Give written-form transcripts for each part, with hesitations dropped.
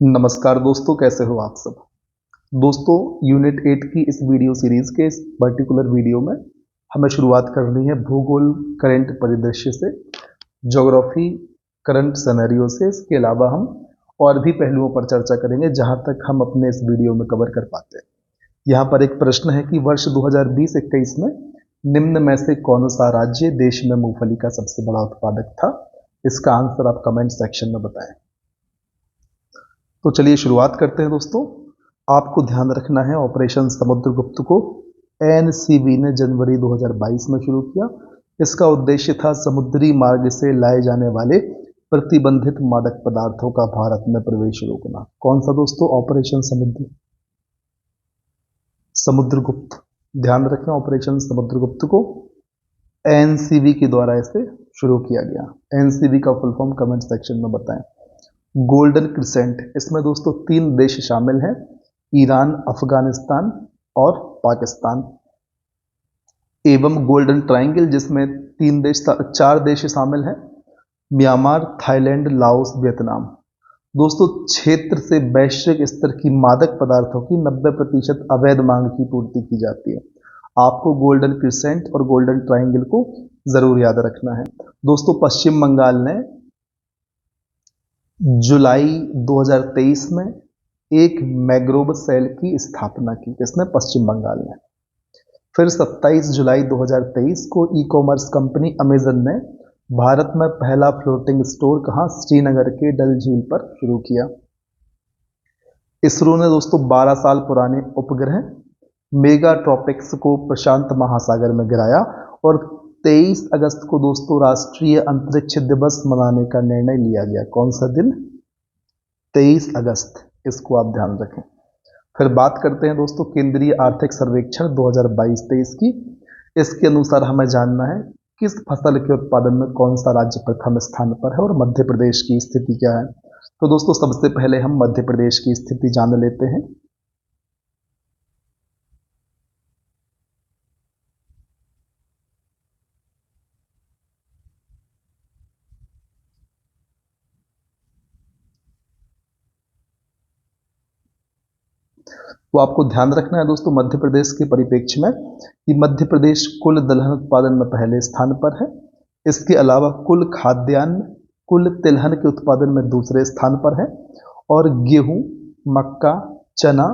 नमस्कार दोस्तों, कैसे हो आप सब। दोस्तों, यूनिट 8 की इस वीडियो सीरीज के इस पर्टिकुलर वीडियो में हमें शुरुआत करनी है भूगोल करंट परिदृश्य से, ज्योग्राफी करंट सिनेरियो से। इसके अलावा हम और भी पहलुओं पर चर्चा करेंगे जहां तक हम अपने इस वीडियो में कवर कर पाते हैं। यहाँ पर एक प्रश्न है कि वर्ष 2020-21 में निम्न में से कौन सा राज्य देश में मूंगफली का सबसे बड़ा उत्पादक था। इसका आंसर आप कमेंट सेक्शन में बताएं। तो चलिए शुरुआत करते हैं दोस्तों। आपको ध्यान रखना है, ऑपरेशन समुद्रगुप्त को एनसीबी ने जनवरी 2022 में शुरू किया। इसका उद्देश्य था समुद्री मार्ग से लाए जाने वाले प्रतिबंधित मादक पदार्थों का भारत में प्रवेश रोकना। कौन सा दोस्तों? ऑपरेशन समुद्रगुप्त। ध्यान रखें, ऑपरेशन समुद्रगुप्त को एनसीबी के द्वारा इसे शुरू किया गया। एनसीबी का फुल फॉर्म कमेंट सेक्शन में बताएं। गोल्डन क्रिसेंट, इसमें दोस्तों 3 देश शामिल हैं, ईरान, अफगानिस्तान और पाकिस्तान। एवं गोल्डन ट्रायंगल, जिसमें 4 देश शामिल हैं, म्यांमार, थाईलैंड, लाओस, वियतनाम। दोस्तों, क्षेत्र से वैश्विक स्तर की मादक पदार्थों की 90% अवैध मांग की पूर्ति की जाती है। आपको गोल्डन क्रिसेंट और गोल्डन ट्रायंगल को जरूर याद रखना है। दोस्तों, पश्चिम बंगाल ने जुलाई 2023 में एक मैग्रोव सेल की स्थापना की। किसने? पश्चिम बंगाल ने। फिर 27 जुलाई 2023 को ई कॉमर्स कंपनी अमेजन ने भारत में पहला फ्लोटिंग स्टोर कहां? श्रीनगर के डल झील पर शुरू किया। इसरो ने दोस्तों 12 साल पुराने उपग्रह मेगाट्रॉपिक्स को प्रशांत महासागर में गिराया और 23 अगस्त को दोस्तों राष्ट्रीय अंतरिक्ष दिवस मनाने का निर्णय लिया गया। कौन सा दिन? 23 अगस्त। इसको आप ध्यान रखें। फिर बात करते हैं दोस्तों केंद्रीय आर्थिक सर्वेक्षण 2022-23 की। इसके अनुसार हमें जानना है किस फसल के उत्पादन में कौन सा राज्य प्रथम स्थान पर है और मध्य प्रदेश की स्थिति क्या है। तो दोस्तों सबसे पहले हम मध्य प्रदेश की स्थिति जान लेते हैं। तो आपको ध्यान रखना है दोस्तों मध्य प्रदेश के परिप्रेक्ष्य में कि मध्य प्रदेश कुल दलहन उत्पादन में पहले स्थान पर है। इसके अलावा कुल खाद्यान्न, कुल तिलहन के उत्पादन में दूसरे स्थान पर है और गेहूं, मक्का, चना,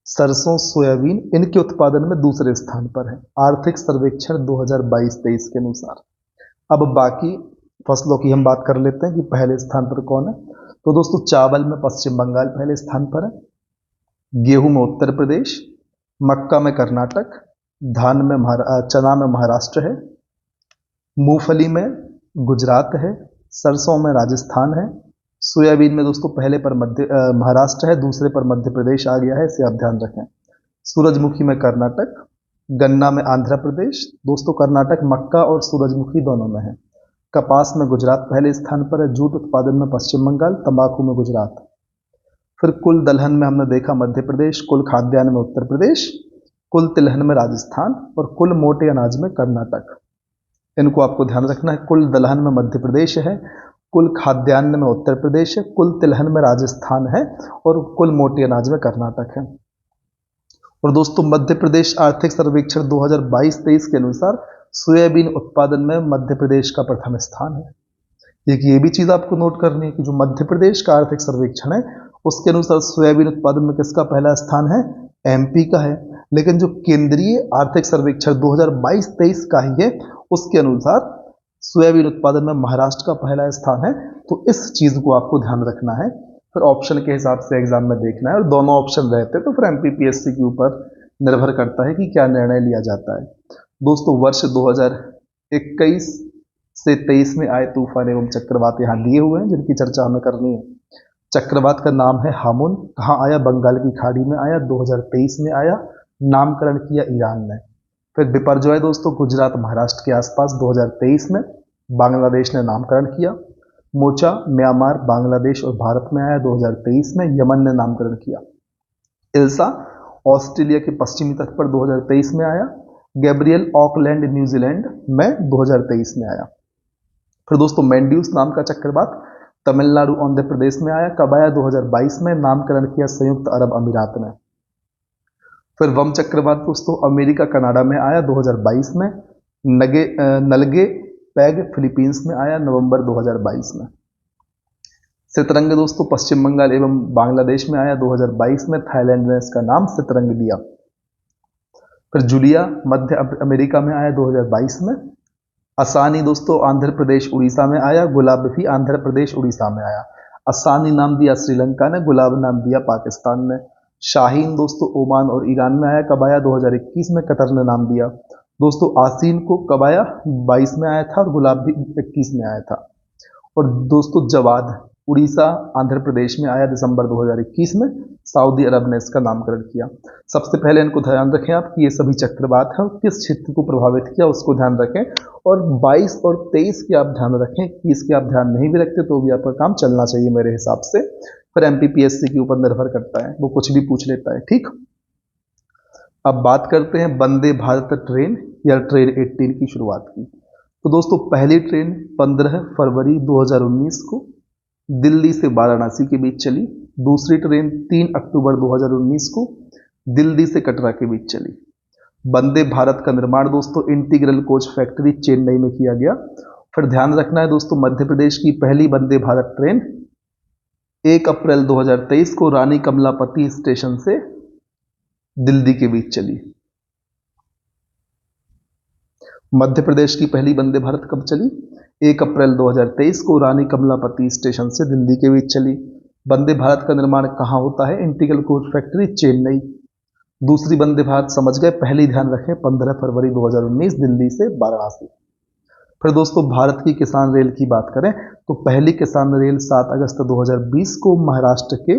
सरसों, सोयाबीन इनके उत्पादन में दूसरे स्थान पर है, आर्थिक सर्वेक्षण 2022-23 के अनुसार। अब बाकी फसलों की हम बात कर लेते हैं कि पहले स्थान पर कौन है। तो दोस्तों चावल में पश्चिम बंगाल पहले स्थान पर है, गेहूं में उत्तर प्रदेश, मक्का में कर्नाटक, चना में महाराष्ट्र है, मूंगफली में गुजरात है, सरसों में राजस्थान है, सोयाबीन में दोस्तों पहले पर महाराष्ट्र है, दूसरे पर मध्य प्रदेश आ गया है, इसे आप ध्यान रखें। सूरजमुखी में कर्नाटक, गन्ना में आंध्र प्रदेश। दोस्तों कर्नाटक मक्का और सूरजमुखी दोनों में है। कपास में गुजरात पहले स्थान पर है, जूट उत्पादन में पश्चिम बंगाल, तंबाकू में गुजरात। फिर कुल दलहन में हमने देखा मध्य प्रदेश, कुल खाद्यान्न में उत्तर प्रदेश, कुल तिलहन में राजस्थान और कुल मोटे अनाज में कर्नाटक। इनको आपको ध्यान रखना है। कुल दलहन में मध्य प्रदेश है, कुल खाद्यान्न में उत्तर प्रदेश है, कुल तिलहन में राजस्थान है और कुल मोटे अनाज में कर्नाटक है। और दोस्तों मध्य प्रदेश आर्थिक सर्वेक्षण 2022-23 के अनुसार सोयाबीन उत्पादन में मध्य प्रदेश का प्रथम स्थान है। ये भी चीज आपको नोट करनी है कि जो मध्य प्रदेश का आर्थिक सर्वेक्षण है उसके अनुसार सोयाबीन उत्पादन में किसका पहला स्थान है? एमपी का है। लेकिन जो केंद्रीय आर्थिक सर्वेक्षण 2022-23 का ही है उसके अनुसार सोयाबीन उत्पादन में महाराष्ट्र का पहला स्थान है। तो इस चीज को आपको ध्यान रखना है। फिर ऑप्शन के हिसाब से एग्जाम में देखना है और दोनों ऑप्शन रहते हैं तो फिर एमपीपीएससी के ऊपर निर्भर करता है कि क्या निर्णय लिया जाता है। दोस्तों वर्ष 2021 से 23 में आए तूफान एवं चक्रवात यहाँ दिए हुए हैं जिनकी चर्चा हमें करनी है। चक्रवात का नाम है हामुन। कहाँ आया? बंगाल की खाड़ी में आया, 2023 में आया, नामकरण किया ईरान ने। फिर बिपरजॉय दोस्तों गुजरात महाराष्ट्र के आसपास 2023 में, बांग्लादेश ने नामकरण किया। मोचा म्यांमार, बांग्लादेश और भारत में आया 2023 में, यमन ने नामकरण किया। इल्सा ऑस्ट्रेलिया के पश्चिमी तट पर 2023 में आया। गैब्रियल ऑकलैंड न्यूजीलैंड में 2023 में आया। फिर दोस्तों मैंड्यूस नाम का चक्रवात तमिलनाडु आंध्र प्रदेश में आया। कब आया? 2022 में। नामकरण किया संयुक्त अरब अमीरात में। फिर वम चक्रवात दोस्तों अमेरिका कनाडा में आया 2022 में। नलगे पैग फिलीपींस में आया नवंबर 2022 में। सितरंग दोस्तों पश्चिम बंगाल एवं बांग्लादेश में आया 2022 में। थाईलैंड ने इसका नाम सितरंग दिया। फिर जूलिया मध्य अमेरिका में आया 2022 में। असानी दोस्तों आंध्र प्रदेश उड़ीसा में आया। गुलाब भी आंध्र प्रदेश उड़ीसा में आया। असानी नाम दिया श्रीलंका ने, गुलाब नाम दिया पाकिस्तान ने। शाहीन दोस्तों ओमान और ईरान में आया। कब आया? 2021 में। कतर ने नाम दिया। दोस्तों आसीन को कब आया? 22 में आया था और गुलाब भी 21 में आया था। और दोस्तों जवाद उड़ीसा आंध्र प्रदेश में आया दिसंबर 2021 में। सऊदी अरब ने इसका नामकरण किया। सबसे पहले इनको ध्यान रखें आप कि ये सभी चक्रवात हैं, किस क्षेत्र को प्रभावित किया उसको ध्यान रखें। और 22 और 23 के आप ध्यान रखें, 30 के आप ध्यान नहीं भी रखते तो भी आपका काम चलना चाहिए मेरे हिसाब से। फिर एमपीपीएससी के ऊपर निर्भर करता है, वो कुछ भी पूछ लेता है। ठीक, अब बात करते हैं वंदे भारत ट्रेन या ट्रेन 18 की शुरुआत की। तो दोस्तों पहली ट्रेन 15 फरवरी 2019 को दिल्ली से वाराणसी के बीच चली। दूसरी ट्रेन 3 अक्टूबर 2019 को दिल्ली से कटरा के बीच चली। वंदे भारत का निर्माण दोस्तों इंटीग्रल कोच फैक्ट्री चेन्नई में किया गया। फिर ध्यान रखना है दोस्तों मध्य प्रदेश की पहली वंदे भारत ट्रेन 1 अप्रैल 2023 को रानी कमलापति स्टेशन से दिल्ली के बीच चली। मध्य प्रदेश की पहली वंदे भारत कब चली? 1 अप्रैल 2023 को रानी कमलापति स्टेशन से दिल्ली के बीच चली। वंदे भारत का निर्माण कहाँ होता है? Integral coach factory Chennai. दूसरी वंदे भारत समझ गए, पहली ध्यान रखें 15 फरवरी 2019 दिल्ली से वाराणसी। फिर दोस्तों भारत की किसान रेल की बात करें तो पहली किसान रेल 7 अगस्त 2020 को महाराष्ट्र के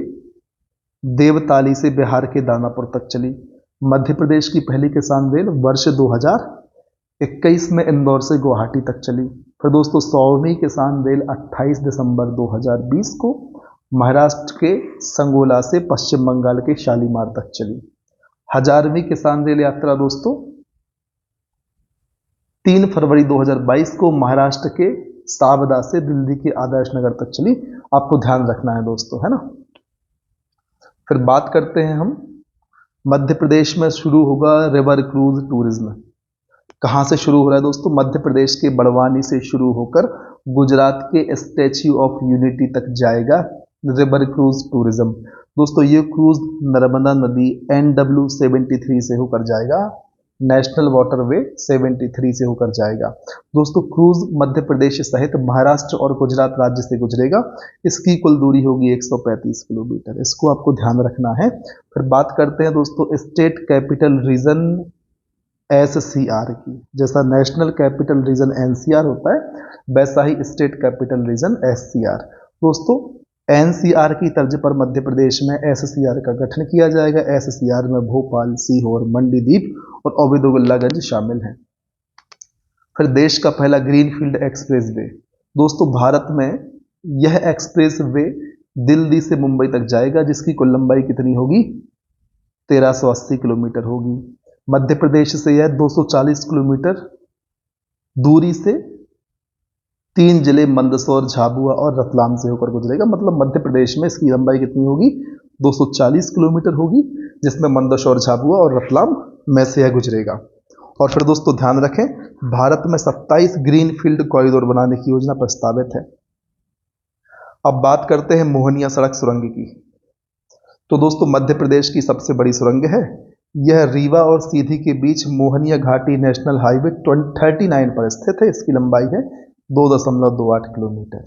देवताली से बिहार के दानापुर तक चली। मध्य प्रदेश की पहली किसान रेल वर्ष 2021 में इंदौर से गुवाहाटी तक चली। फिर दोस्तों 100वीं किसान रेल 28 दिसंबर 2020 को महाराष्ट्र के संगोला से पश्चिम बंगाल के शालीमार तक चली। 1000वीं किसान रेल यात्रा दोस्तों 3 फरवरी 2022 को महाराष्ट्र के सावदा से दिल्ली के आदर्श नगर तक चली। आपको ध्यान रखना है दोस्तों, है ना। फिर बात करते हैं हम मध्य प्रदेश में शुरू होगा रिवर क्रूज टूरिज्म। कहाँ से शुरू हो रहा है दोस्तों? मध्य प्रदेश के बड़वानी से शुरू होकर गुजरात के स्टैच्यू ऑफ यूनिटी तक जाएगा रिवर क्रूज टूरिज्म। दोस्तों ये क्रूज नर्मदा नदी NW73 से होकर जाएगा, नेशनल वाटरवे 73 से होकर जाएगा। दोस्तों क्रूज मध्य प्रदेश सहित महाराष्ट्र और गुजरात राज्य से गुजरेगा। इसकी कुल दूरी होगी 135 किलोमीटर। इसको आपको ध्यान रखना है। फिर बात करते हैं दोस्तों स्टेट कैपिटल रीजन SCR की। जैसा नेशनल कैपिटल रीजन NCR होता है वैसा ही स्टेट कैपिटल रीजन SCR। दोस्तों NCR की तर्ज पर मध्य प्रदेश में SCR का गठन किया जाएगा। SCR में भोपाल, सीहोर, मंडीदीप और औबेदुल्लागंज शामिल हैं। फिर देश का पहला ग्रीनफील्ड एक्सप्रेसवे। दोस्तों भारत में यह एक्सप्रेसवे दिल्ली से मुंबई तक जाएगा, जिसकी कुल लंबाई कितनी होगी? 1380 किलोमीटर होगी। मध्य प्रदेश से यह 240 किलोमीटर दूरी से 3 जिले मंदसौर, झाबुआ और रतलाम से होकर गुजरेगा। मतलब मध्य प्रदेश में इसकी लंबाई कितनी होगी? 240 किलोमीटर होगी, जिसमें मंदसौर, झाबुआ और रतलाम में से यह गुजरेगा। और फिर दोस्तों ध्यान रखें भारत में 27 ग्रीनफील्ड कॉरिडोर बनाने की योजना प्रस्तावित है। अब बात करते हैं मोहनिया सड़क सुरंग की। तो दोस्तों मध्य प्रदेश की सबसे बड़ी सुरंग है। यह रीवा और सीधी के बीच मोहनिया घाटी नेशनल हाईवे 39 पर स्थित है। इसकी लंबाई है 2.28 किलोमीटर।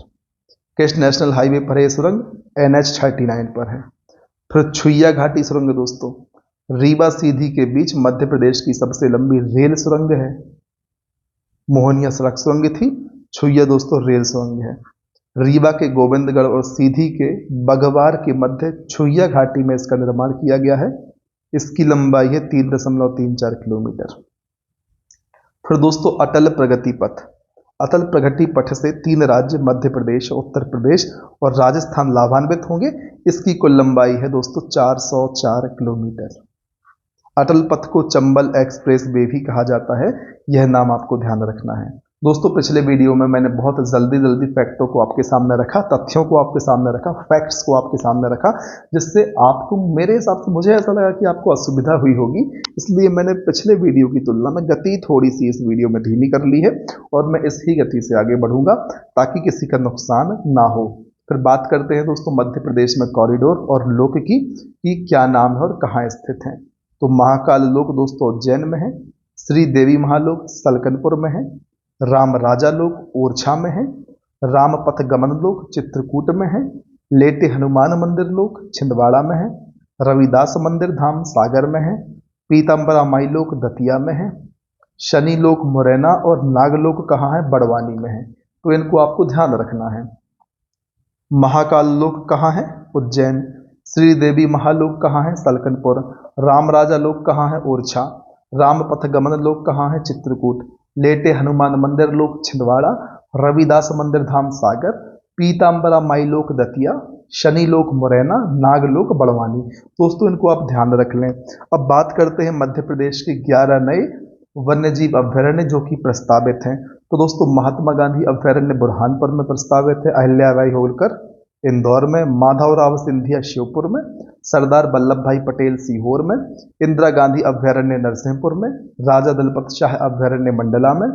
किस नेशनल हाईवे पर है सुरंग? NH 39 पर है। फिर छुइया घाटी सुरंग दोस्तों रीवा सीधी के बीच मध्य प्रदेश की सबसे लंबी रेल सुरंग है। मोहनिया सड़क सुरंग थी, छुइया दोस्तों रेल सुरंग है। रीवा के गोविंदगढ़ और सीधी के बघवार के मध्य छुइया घाटी में इसका निर्माण किया गया है। इसकी लंबाई है 3.34 किलोमीटर। फिर दोस्तों अटल प्रगति पथ। अटल प्रगति पथ से 3 राज्य मध्य प्रदेश, उत्तर प्रदेश और राजस्थान लाभान्वित होंगे। इसकी कुल लंबाई है दोस्तों 404 किलोमीटर। अटल पथ को चंबल एक्सप्रेस वे भी कहा जाता है, यह नाम आपको ध्यान रखना है। दोस्तों पिछले वीडियो में मैंने बहुत जल्दी फैक्टों को आपके सामने रखा, तथ्यों को आपके सामने रखा, फैक्ट्स को आपके सामने रखा, जिससे आपको, मेरे हिसाब से मुझे ऐसा लगा कि आपको असुविधा हुई होगी, इसलिए मैंने पिछले वीडियो की तुलना में गति थोड़ी सी इस वीडियो में धीमी कर ली है और मैं इसी गति से आगे बढ़ूंगा ताकि किसी का नुकसान ना हो। फिर बात करते हैं दोस्तों मध्य प्रदेश में कॉरिडोर और लोक की कि क्या नाम है और कहाँ स्थित है। तो महाकाल लोक दोस्तों उज्जैन में है, श्री देवी महालोक सलकनपुर में है, राम राजा लोक ओरछा में है, रामपथ गमन लोक चित्रकूट में है, लेटे हनुमान मंदिर लोक छिंदवाड़ा में है, रविदास मंदिर धाम सागर में है, पीताम्बरा माई लोक दतिया में है, शनि लोक मुरैना और नागलोक कहाँ है, बड़वानी में है। तो इनको आपको ध्यान रखना है। महाकाल लोक कहाँ है, उज्जैन। श्री देवी महालोक कहाँ है, सलकनपुर। राम राजा लोक कहाँ है, ओरछा। रामपथ गमन लोक कहाँ है, चित्रकूट। लेटे हनुमान मंदिर लोक छिंदवाड़ा, रविदास मंदिर धाम सागर, पीताम्बरा माई लोक दतिया, शनि लोक मुरैना, नागलोक बड़वानी। दोस्तों इनको आप ध्यान रख लें। अब बात करते हैं मध्य प्रदेश के 11 नए वन्यजीव अभ्यारण्य जो कि प्रस्तावित हैं। तो दोस्तों महात्मा गांधी अभ्यारण्य बुरहानपुर में प्रस्तावित है, अहिल्याबाई होलकर इंदौर में, माधवराव सिंधिया श्योपुर में, सरदार वल्लभ भाई पटेल सीहोर में, इंदिरा गांधी अभ्यारण्य नरसिंहपुर में, राजा दलपत शाह अभ्यारण्य मंडला में,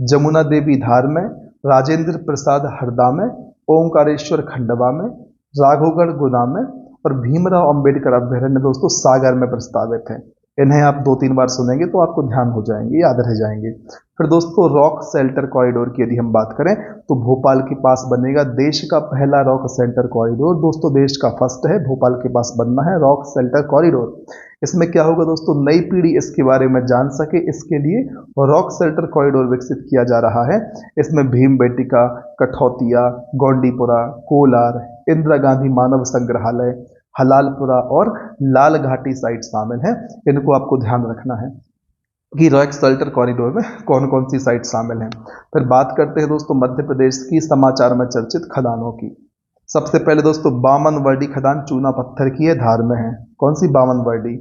जमुना देवी धार में, राजेंद्र प्रसाद हरदा में, ओंकारेश्वर खंडवा में, राघवगढ़ गुना में और भीमराव अंबेडकर अभ्यारण्य दोस्तों सागर में प्रस्तावित है। इन्हें आप 2-3 बार सुनेंगे तो आपको ध्यान हो जाएंगे, याद रह जाएंगे। फिर दोस्तों रॉक शेल्टर कॉरिडोर की यदि हम बात करें तो भोपाल के पास बनेगा देश का पहला रॉक शेल्टर कॉरिडोर। दोस्तों देश का फर्स्ट है, भोपाल के पास बनना है रॉक शेल्टर कॉरिडोर। इसमें क्या होगा दोस्तों, नई पीढ़ी इसके बारे में जान सके इसके लिए रॉक शेल्टर कॉरिडोर विकसित किया जा रहा है। इसमें भीमबेटिका, कठौतिया, गोंडीपुरा, कोलार, इंदिरा गांधी मानव संग्रहालय, हलालपुरा और लाल घाटी साइट शामिल है। इनको आपको ध्यान रखना है कि रॉक शेल्टर कॉरिडोर में कौन कौन सी साइट शामिल हैं। फिर बात करते हैं दोस्तों मध्य प्रदेश की समाचार में चर्चित खदानों की। सबसे पहले दोस्तों बामनवर्डी खदान चूना पत्थर की है, धार में है। कौन सी बामनवर्डी?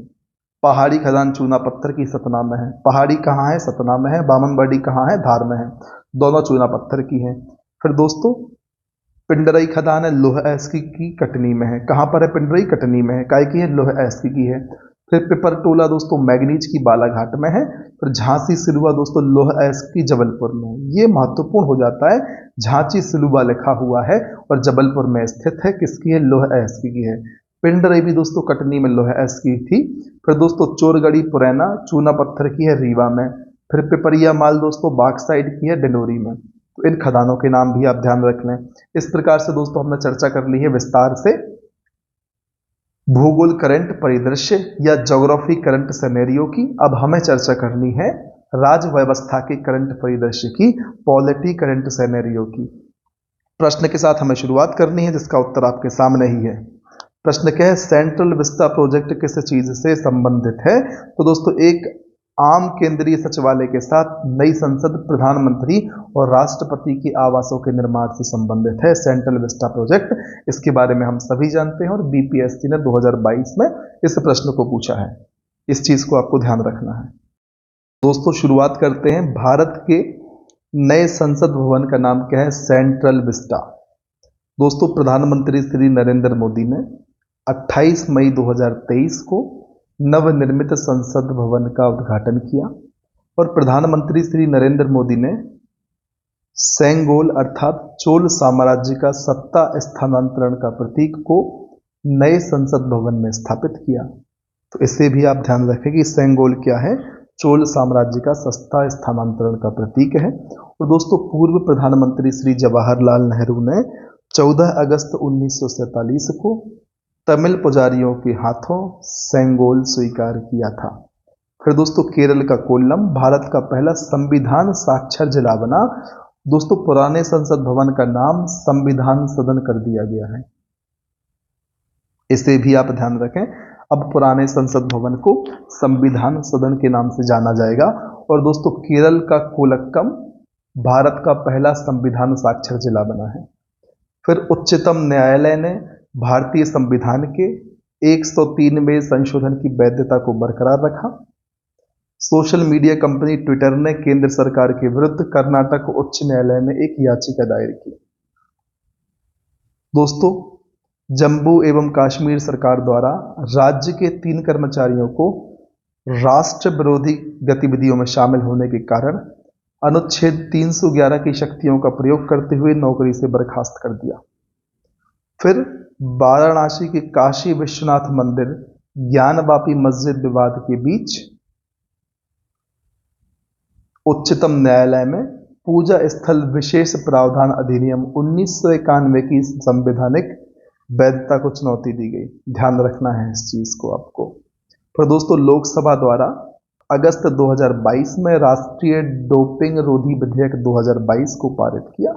पहाड़ी खदान चूना पत्थर की सतना में है। पहाड़ी कहाँ है? सतना में है। बामनवर्डी कहाँ है? धार में है। दोनों चूना पत्थर की हैं। फिर दोस्तों पिंडरई खदान है, लोह अयस्की की कटनी में है। कहाँ पर है पिंडरई? कटनी में है। काय की है? लोह अयस्की की है। फिर पिपरटोला दोस्तों मैग्नीज की बालाघाट में है। फिर झांसी सिलुआ दोस्तों लोह अयस्की जबलपुर में है। ये महत्वपूर्ण हो जाता है, झांसी सिलुआ लिखा हुआ है और जबलपुर में स्थित है। किसकी है? लोह अयस्की की है। पिंडरई भी दोस्तों कटनी में लोह अयस्की थी। फिर दोस्तों चोरगढ़ी पुरैना चूना पत्थर की है, रीवा में। फिर पिपरिया माल दोस्तों बाक्साइड की है, डिंडोरी में। तो इन खदानों के नाम भी आप ध्यान रख लें। इस प्रकार से दोस्तों हमने चर्चा कर ली है विस्तार से भूगोल करंट परिदृश्य या ज्योग्राफी करंट सिनेरियो की। अब हमें चर्चा करनी है राज्य व्यवस्था के करंट परिदृश्य की, पॉलिटी करंट सिनेरियो की। प्रश्न के साथ हमें शुरुआत करनी है जिसका उत्तर आपके सामने ही है। प्रश्न क्या है? सेंट्रल विस्टा प्रोजेक्ट किस चीज से संबंधित है? तो दोस्तों एक आम केंद्रीय सचिवालय के साथ नई संसद, प्रधानमंत्री और राष्ट्रपति के आवासों के निर्माण से संबंधित है सेंट्रल विस्टा प्रोजेक्ट। इसके बारे में हम सभी जानते हैं और बीपीएससी ने 2022 में इस प्रश्न को पूछा है। इस चीज को आपको ध्यान रखना है। दोस्तों शुरुआत करते हैं। भारत के नए संसद भवन का नाम क्या है? Central Vista. दोस्तों प्रधानमंत्री श्री नरेंद्र मोदी ने 28 मई 2023 को नवनिर्मित संसद भवन का उद्घाटन किया और प्रधानमंत्री श्री नरेंद्र मोदी ने सेंगोल अर्थात चोल साम्राज्य का सत्ता स्थानांतरण का प्रतीक को नए संसद भवन में स्थापित किया। तो इसे भी आप ध्यान रखें कि सेंगोल क्या है? चोल साम्राज्य का सत्ता स्थानांतरण का प्रतीक है। और दोस्तों पूर्व प्रधानमंत्री श्री जवाहरलाल नेहरू ने 14 अगस्त 1947 को तमिल पुजारियों के हाथों सेंगोल स्वीकार किया था। फिर दोस्तों केरल का कोल्लम भारत का पहला संविधान साक्षर जिला बना। दोस्तों पुराने संसद भवन का नाम संविधान सदन कर दिया गया है। इसे भी आप ध्यान रखें। अब पुराने संसद भवन को संविधान सदन के नाम से जाना जाएगा। और दोस्तों केरल का कोलक्कम भारत का पहला संविधान साक्षर जिला बना है। फिर उच्चतम न्यायालय ने भारतीय संविधान के 103वें संशोधन की वैधता को बरकरार रखा। सोशल मीडिया कंपनी ट्विटर ने केंद्र सरकार के विरुद्ध कर्नाटक उच्च न्यायालय में एक याचिका दायर की। दोस्तों, जम्मू एवं कश्मीर सरकार द्वारा राज्य के 3 कर्मचारियों को राष्ट्र विरोधी गतिविधियों में शामिल होने के कारण अनुच्छेद 311 की शक्तियों का प्रयोग करते हुए नौकरी से बर्खास्त कर दिया। फिर वाराणसी के काशी विश्वनाथ मंदिर ज्ञानवापी मस्जिद विवाद के बीच उच्चतम न्यायालय में पूजा स्थल विशेष प्रावधान अधिनियम 1991 की संवैधानिक वैधता को चुनौती दी गई। ध्यान रखना है इस चीज को आपको। फिर दोस्तों, लोकसभा द्वारा अगस्त 2022 में राष्ट्रीय डोपिंग रोधी विधेयक 2022 को पारित किया।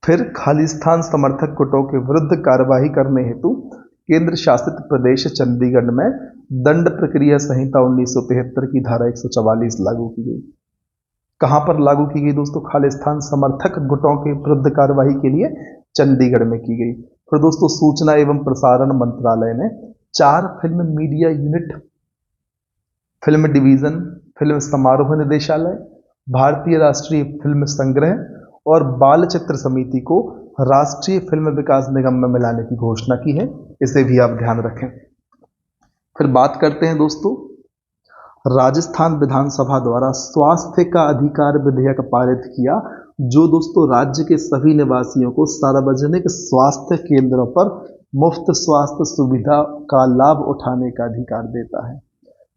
फिर खालिस्तान समर्थक गुटों के विरुद्ध कार्यवाही करने हेतु केंद्र शासित प्रदेश चंडीगढ़ में दंड प्रक्रिया संहिता 1973 की धारा 144 लागू की गई। कहां पर लागू की गई दोस्तों? खालिस्तान समर्थक गुटों के विरुद्ध कार्यवाही के लिए चंडीगढ़ में की गई। फिर दोस्तों, सूचना एवं प्रसारण मंत्रालय ने 4 film media unit, film division, film समारोह निदेशालय, भारतीय राष्ट्रीय फिल्म संग्रह और बाल चित्र समिति को राष्ट्रीय फिल्म विकास निगम में मिलाने की घोषणा की है। इसे भी आप ध्यान रखें। फिर बात करते हैं दोस्तों, राजस्थान विधानसभा द्वारा स्वास्थ्य का अधिकार विधेयक पारित किया, जो दोस्तों राज्य के सभी निवासियों को सार्वजनिक स्वास्थ्य केंद्रों पर मुफ्त स्वास्थ्य सुविधा का लाभ उठाने का अधिकार देता है।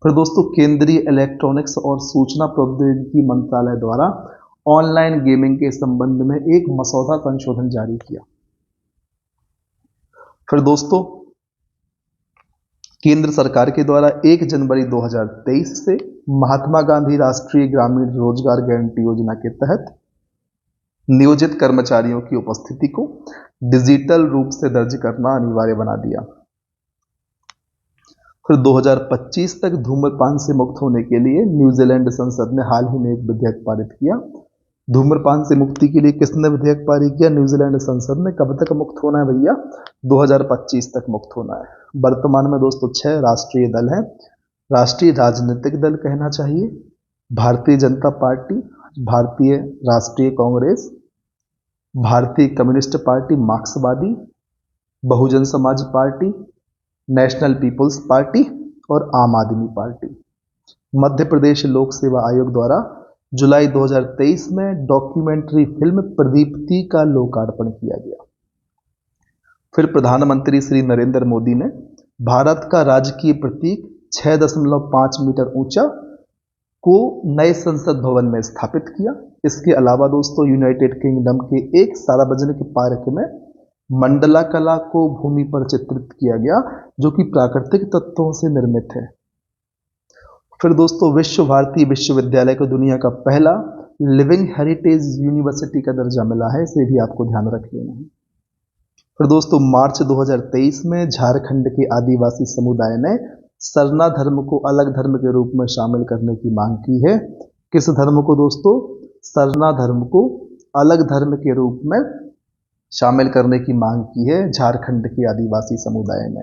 फिर दोस्तों, केंद्रीय इलेक्ट्रॉनिक्स और सूचना प्रौद्योगिकी मंत्रालय द्वारा ऑनलाइन गेमिंग के संबंध में एक मसौदा संशोधन जारी किया। फिर दोस्तों, केंद्र सरकार के द्वारा 1 जनवरी 2023 से महात्मा गांधी राष्ट्रीय ग्रामीण रोजगार गारंटी योजना के तहत नियोजित कर्मचारियों की उपस्थिति को डिजिटल रूप से दर्ज करना अनिवार्य बना दिया। फिर 2025 तक धूम्रपान से मुक्त होने के लिए न्यूजीलैंड संसद ने हाल ही में एक विधेयक पारित किया। धूम्रपान से मुक्ति के लिए किसने विधेयक पारित किया? न्यूजीलैंड संसद ने। कब तक मुक्त होना है भैया? 2025 तक मुक्त होना है। वर्तमान में दोस्तों 6 राष्ट्रीय दल हैं। राष्ट्रीय राजनीतिक दल कहना चाहिए, भारतीय जनता पार्टी, भारतीय राष्ट्रीय कांग्रेस, भारतीय कम्युनिस्ट पार्टी मार्क्सवादी, Bahujan Samaj party, national people's party और आम आदमी पार्टी। मध्य प्रदेश लोक सेवा आयोग द्वारा जुलाई 2023 में डॉक्यूमेंट्री फिल्म प्रदीप्ति का लोकार्पण किया गया। फिर प्रधानमंत्री श्री नरेंद्र मोदी ने भारत का राजकीय प्रतीक 6.5 मीटर ऊंचा को नए संसद भवन में स्थापित किया। इसके अलावा दोस्तों, यूनाइटेड किंगडम के एक सार्वजनिक पार्क में मंडला कला को भूमि पर चित्रित किया गया, जो कि प्राकृतिक तत्वों से निर्मित है। फिर दोस्तों, विश्व भारती विश्वविद्यालय को दुनिया का पहला लिविंग हेरिटेज यूनिवर्सिटी का दर्जा मिला है। इसे भी आपको ध्यान रख लेना है। फिर दोस्तों, मार्च 2023 में झारखंड के आदिवासी समुदाय ने सरना धर्म को अलग धर्म के रूप में शामिल करने की मांग की है। किस धर्म को दोस्तों? सरना धर्म को अलग धर्म के रूप में शामिल करने की मांग की है झारखंड के आदिवासी समुदाय ने।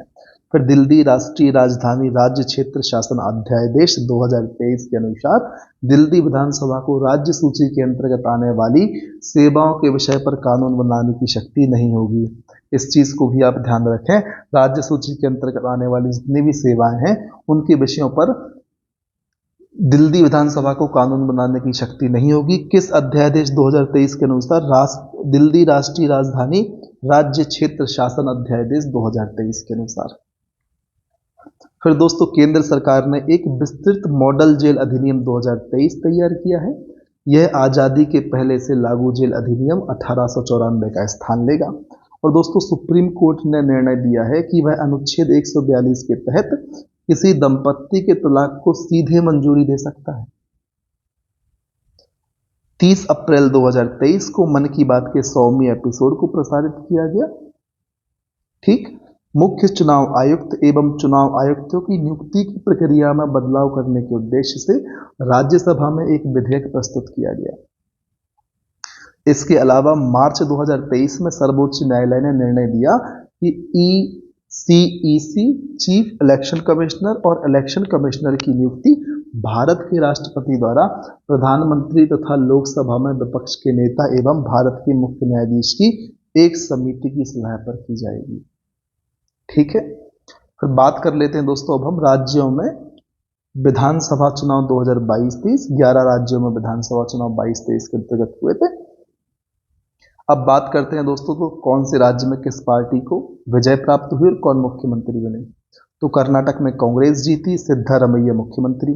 फिर दिल्ली राष्ट्रीय राजधानी राज्य क्षेत्र शासन अध्यादेश 2023 के अनुसार दिल्ली विधानसभा को राज्य सूची के अंतर्गत आने वाली सेवाओं के विषय पर कानून बनाने की शक्ति नहीं होगी। इस चीज को भी आप ध्यान रखें। राज्य सूची के अंतर्गत आने वाली जितनी भी सेवाएं हैं उनके विषयों पर दिल्ली विधानसभा को कानून बनाने की शक्ति नहीं होगी। किस अध्यादेश 2023 के अनुसार? दिल्ली राष्ट्रीय राजधानी राज्य क्षेत्र शासन अध्यादेश 2023 के अनुसार। फिर दोस्तों, केंद्र सरकार ने एक विस्तृत मॉडल जेल अधिनियम 2023 तैयार किया है। यह आजादी के पहले से लागू जेल अधिनियम 1894 का स्थान लेगा। और दोस्तों, सुप्रीम कोर्ट ने निर्णय दिया है कि वह अनुच्छेद 142 के तहत किसी दंपत्ति के तलाक को सीधे मंजूरी दे सकता है। 30 अप्रैल 2023 को मन की बात के 100वें एपिसोड को प्रसारित किया गया। ठीक, मुख्य चुनाव आयुक्त एवं चुनाव आयुक्तों की नियुक्ति की प्रक्रिया में बदलाव करने के उद्देश्य से राज्यसभा में एक विधेयक प्रस्तुत किया गया। इसके अलावा मार्च 2023 में सर्वोच्च न्यायालय ने निर्णय दिया कि ECEC चीफ इलेक्शन कमिश्नर और इलेक्शन कमिश्नर की नियुक्ति भारत के राष्ट्रपति द्वारा प्रधानमंत्री तथा लोकसभा में विपक्ष के नेता एवं भारत के मुख्य न्यायाधीश की एक समिति की सलाह पर की जाएगी। ठीक है, फिर बात कर लेते हैं दोस्तों अब हम राज्यों में विधानसभा चुनाव 2022-23, 11 राज्यों में विधानसभा चुनाव 22-23 के अंतर्गत हुए थे। अब बात करते हैं दोस्तों तो कौन से राज्य में किस पार्टी को विजय प्राप्त हुई और कौन मुख्यमंत्री बने। तो कर्नाटक में कांग्रेस जीती, सिद्धारमैया मुख्यमंत्री।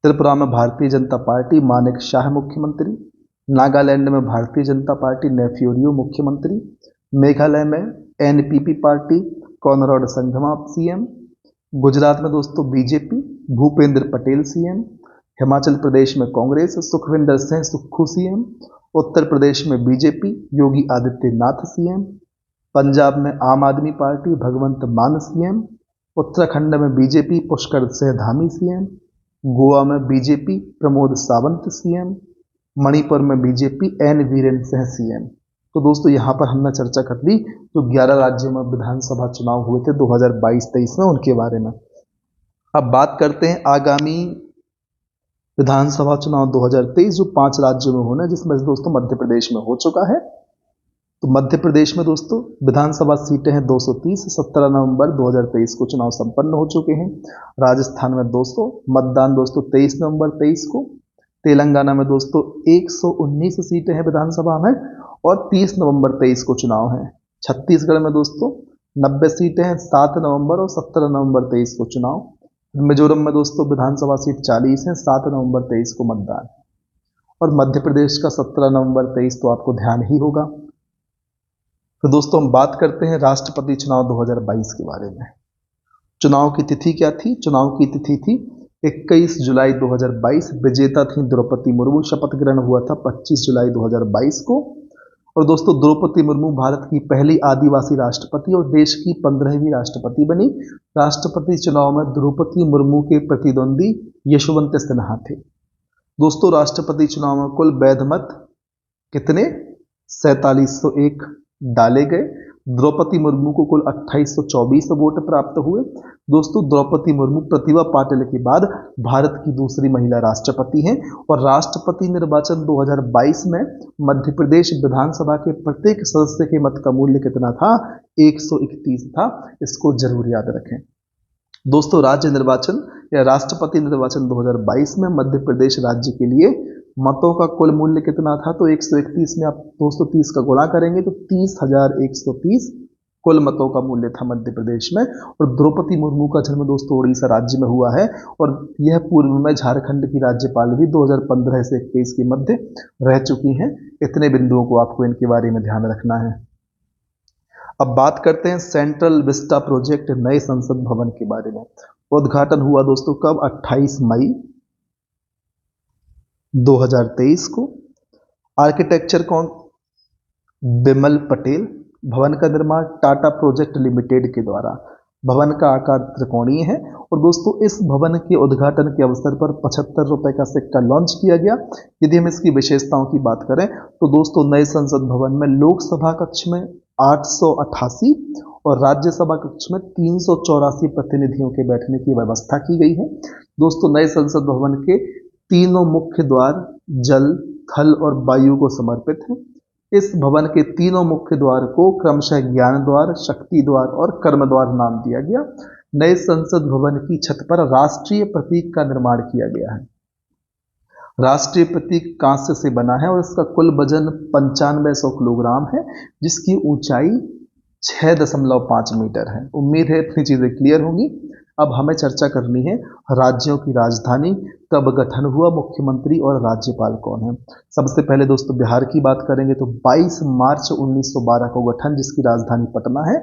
त्रिपुरा में भारतीय जनता पार्टी, मानेक शाह मुख्यमंत्री। नागालैंड में भारतीय जनता पार्टी, नेफ्यूरियो मुख्यमंत्री। मेघालय में NPP party, Conrad Sangma CM. Gujarat में दोस्तों बीजेपी, भूपेंद्र पटेल सीएम। हिमाचल प्रदेश में कांग्रेस, सुखविंदर सिंह सुक्खू सीएम। उत्तर प्रदेश में बीजेपी, योगी आदित्यनाथ सीएम। पंजाब में आम आदमी पार्टी, भगवंत मान सीएम। उत्तराखंड में बीजेपी, पुष्कर सिंह धामी सीएम। गोवा में बीजेपी, प्रमोद सावंत सीएम। मणिपुर में BJP, N Viren Singh CM. तो दोस्तों यहाँ पर हमने चर्चा कर ली जो 11 राज्यों में विधानसभा चुनाव हुए थे 2022-23 में, उनके बारे में। अब बात करते हैं आगामी विधानसभा चुनाव 2023 जो 5 राज्यों में होना है, जिसमें दोस्तों मध्य प्रदेश में हो चुका है। तो मध्य प्रदेश में दोस्तों विधानसभा सीटें हैं 230, 17 नवंबर 2023 को चुनाव संपन्न हो चुके हैं। राजस्थान में 200, मतदान दोस्तों 23 नवंबर 23 को। तेलंगाना में दोस्तों 119 सीटें हैं विधानसभा में और 30 नवंबर 23 को चुनाव है। छत्तीसगढ़ में दोस्तों 90 सीटें हैं, 7 नवंबर और 17 नवंबर 23 को चुनाव। मिजोरम में दोस्तों विधानसभा सीट 40 है, 7 नवंबर 23 को मतदान। और मध्य प्रदेश का 17 नवंबर 23 तो आपको ध्यान ही होगा। तो दोस्तों हम बात करते हैं राष्ट्रपति चुनाव 2022 के बारे में। चुनाव की तिथि क्या थी? चुनाव की तिथि थी 21 जुलाई 2022। विजेता थी द्रौपदी मुर्मू। शपथ ग्रहण हुआ था 25 जुलाई 2022 को। और दोस्तों द्रौपदी मुर्मू भारत की पहली आदिवासी राष्ट्रपति और देश की 15वीं राष्ट्रपति बनी। राष्ट्रपति चुनाव में द्रौपदी मुर्मू के प्रतिद्वंदी यशवंत सिन्हा थे। दोस्तों राष्ट्रपति चुनाव में कुल वैध मत कितने? 4701 डाले गए। द्रौपदी मुर्मू को कुल 2824 वोट प्राप्त हुए। दोस्तों द्रौपदी मुर्मू प्रतिभा पाटिल के बाद भारत की दूसरी महिला राष्ट्रपति हैं। और राष्ट्रपति निर्वाचन 2022 में मध्य प्रदेश विधानसभा के प्रत्येक सदस्य के मत का मूल्य कितना था? 131 था। इसको जरूर याद रखें। दोस्तों राज्य निर्वाचन या राष्ट्रपति निर्वाचन 2022 में मध्य प्रदेश राज्य के लिए मतों का कुल मूल्य कितना था? तो 131 में आप 230 का गुणा करेंगे तो 30,130 कुल मतों का मूल्य था मध्य प्रदेश में। और द्रौपदी मुर्मू का जन्म दोस्तों उड़ीसा राज्य में हुआ है और यह पूर्व में झारखंड की राज्यपाल भी 2015 से 21 के मध्य रह चुकी हैं। इतने बिंदुओं को आपको इनके बारे में ध्यान रखना है। अब बात करते हैं सेंट्रल विस्टा प्रोजेक्ट नए संसद भवन के बारे में। उद्घाटन हुआ दोस्तों कब? 28 मई 2023 को। आर्किटेक्चर कौन? बिमल पटेल। भवन का निर्माण टाटा प्रोजेक्ट लिमिटेड के द्वारा। भवन का आकार त्रिकोणीय है। और दोस्तों इस भवन के उद्घाटन के अवसर पर 75 रुपए का सिक्का लॉन्च किया गया। यदि हम इसकी विशेषताओं की बात करें तो दोस्तों नए संसद भवन में लोकसभा कक्ष में 888 और राज्यसभा कक्ष में 384 प्रतिनिधियों के बैठने की व्यवस्था की गई है। दोस्तों नए संसद भवन के तीनों मुख्य द्वार जल, थल और वायु को समर्पित हैं। इस भवन के तीनों मुख्य द्वार को क्रमशः ज्ञान द्वार, शक्ति द्वार और कर्म द्वार नाम दिया गया। नए संसद भवन की छत पर राष्ट्रीय प्रतीक का निर्माण किया गया है। राष्ट्रीय प्रतीक कांस्य से बना है और इसका कुल वजन 9500 किलोग्राम है, जिसकी ऊंचाई 6.5 मीटर है। उम्मीद है इतनी चीजें क्लियर होंगी। अब हमें चर्चा करनी है राज्यों की राजधानी, कब गठन हुआ, मुख्यमंत्री और राज्यपाल कौन है। सबसे पहले दोस्तों बिहार की बात करेंगे तो 22 मार्च 1912 को गठन, जिसकी राजधानी पटना है।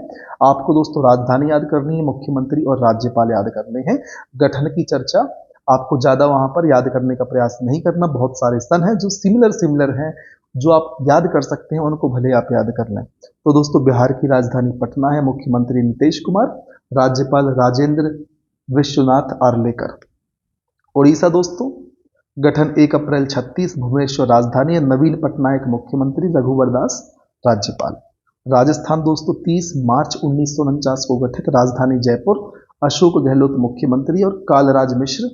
आपको दोस्तों राजधानी याद करनी है, मुख्यमंत्री और राज्यपाल याद करने हैं। गठन की चर्चा आपको ज्यादा वहां पर याद करने का प्रयास नहीं करना। बहुत सारे सन हैं जो सिमिलर हैं, जो आप याद कर सकते हैं, उनको भले आप याद कर लें। तो दोस्तों बिहार की राजधानी पटना है। मुख्यमंत्री नीतीश कुमार, राज्यपाल राजेंद्र विश्वनाथ आर्लेकर। उड़ीसा दोस्तों गठन 1 अप्रैल 36, भुवनेश्वर राजधानी है। नवीन पटनायक मुख्यमंत्री, रघुवर दास राज्यपाल। राजस्थान दोस्तों 30 मार्च 1949 को गठित, राजधानी जयपुर, अशोक गहलोत मुख्यमंत्री और कालराज मिश्र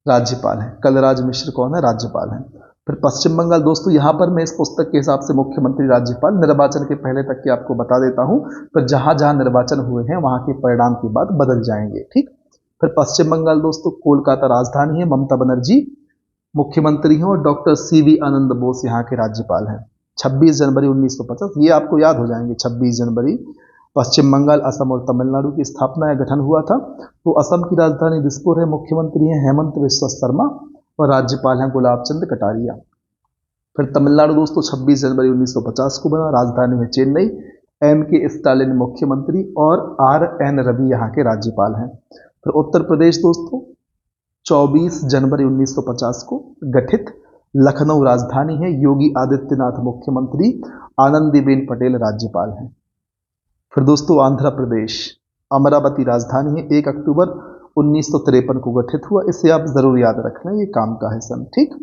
राज्यपाल हैं। कलराज मिश्र कौन है? राज्यपाल हैं। फिर पश्चिम बंगाल दोस्तों, यहाँ पर मैं इस पुस्तक के हिसाब से मुख्यमंत्री राज्यपाल निर्वाचन के पहले तक की आपको बता देता हूँ। फिर जहाँ जहाँ निर्वाचन हुए हैं वहाँ के परिणाम की बात बदल जाएंगे, ठीक। फिर पश्चिम बंगाल दोस्तों, कोलकाता राजधानी है, ममता बनर्जी मुख्यमंत्री हैं और डॉक्टर सीवी आनंद बोस यहाँ के राज्यपाल हैं। 26 जनवरी 1950, ये आपको याद हो जाएंगे। 26 जनवरी पश्चिम बंगाल, असम और तमिलनाडु की स्थापना या गठन हुआ था। तो असम की राजधानी दिसपुर है, मुख्यमंत्री हैं हेमंत बिस्वा शर्मा और राज्यपाल हैं गुलाब चंद कटारिया। फिर तमिलनाडु दोस्तों, 26 जनवरी 1950 को बना, राजधानी है चेन्नई, एम के स्टालिन मुख्यमंत्री और आर एन रवि यहाँ के राज्यपाल हैं। फिर उत्तर प्रदेश दोस्तों, 24 जनवरी 1950 को गठित, लखनऊ राजधानी है, योगी आदित्यनाथ मुख्यमंत्री, आनंदीबेन पटेल राज्यपाल हैं। फिर दोस्तों आंध्र प्रदेश, अमरावती राजधानी है, 1 अक्टूबर 1953 को गठित हुआ। इसे आप जरूर याद रखना, ये काम का है सन, ठीक।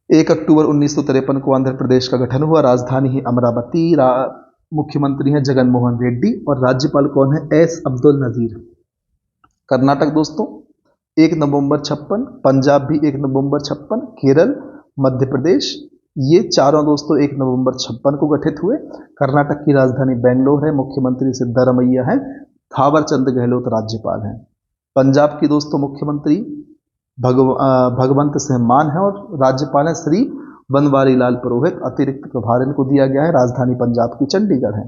1 अक्टूबर 1953 को आंध्र प्रदेश का गठन हुआ, राजधानी है अमरावती, मुख्यमंत्री हैं जगन मोहन रेड्डी और राज्यपाल कौन है? एस अब्दुल नजीर। कर्नाटक दोस्तों, 1 नवंबर 56, पंजाब भी 1 नवंबर 56, केरल, मध्य प्रदेश, ये चारों दोस्तों 1 नवंबर 56 को गठित हुए। कर्नाटक की राजधानी बेंगलोर है, मुख्यमंत्री सिद्धारमैया हैं, थावर चंद गहलोत राज्यपाल हैं। पंजाब की दोस्तों मुख्यमंत्री भगवंत सिंह मान है और राज्यपाल हैं श्री बनवारी लाल पुरोहित, अतिरिक्त प्रभार इनको दिया गया है। राजधानी पंजाब की चंडीगढ़ है।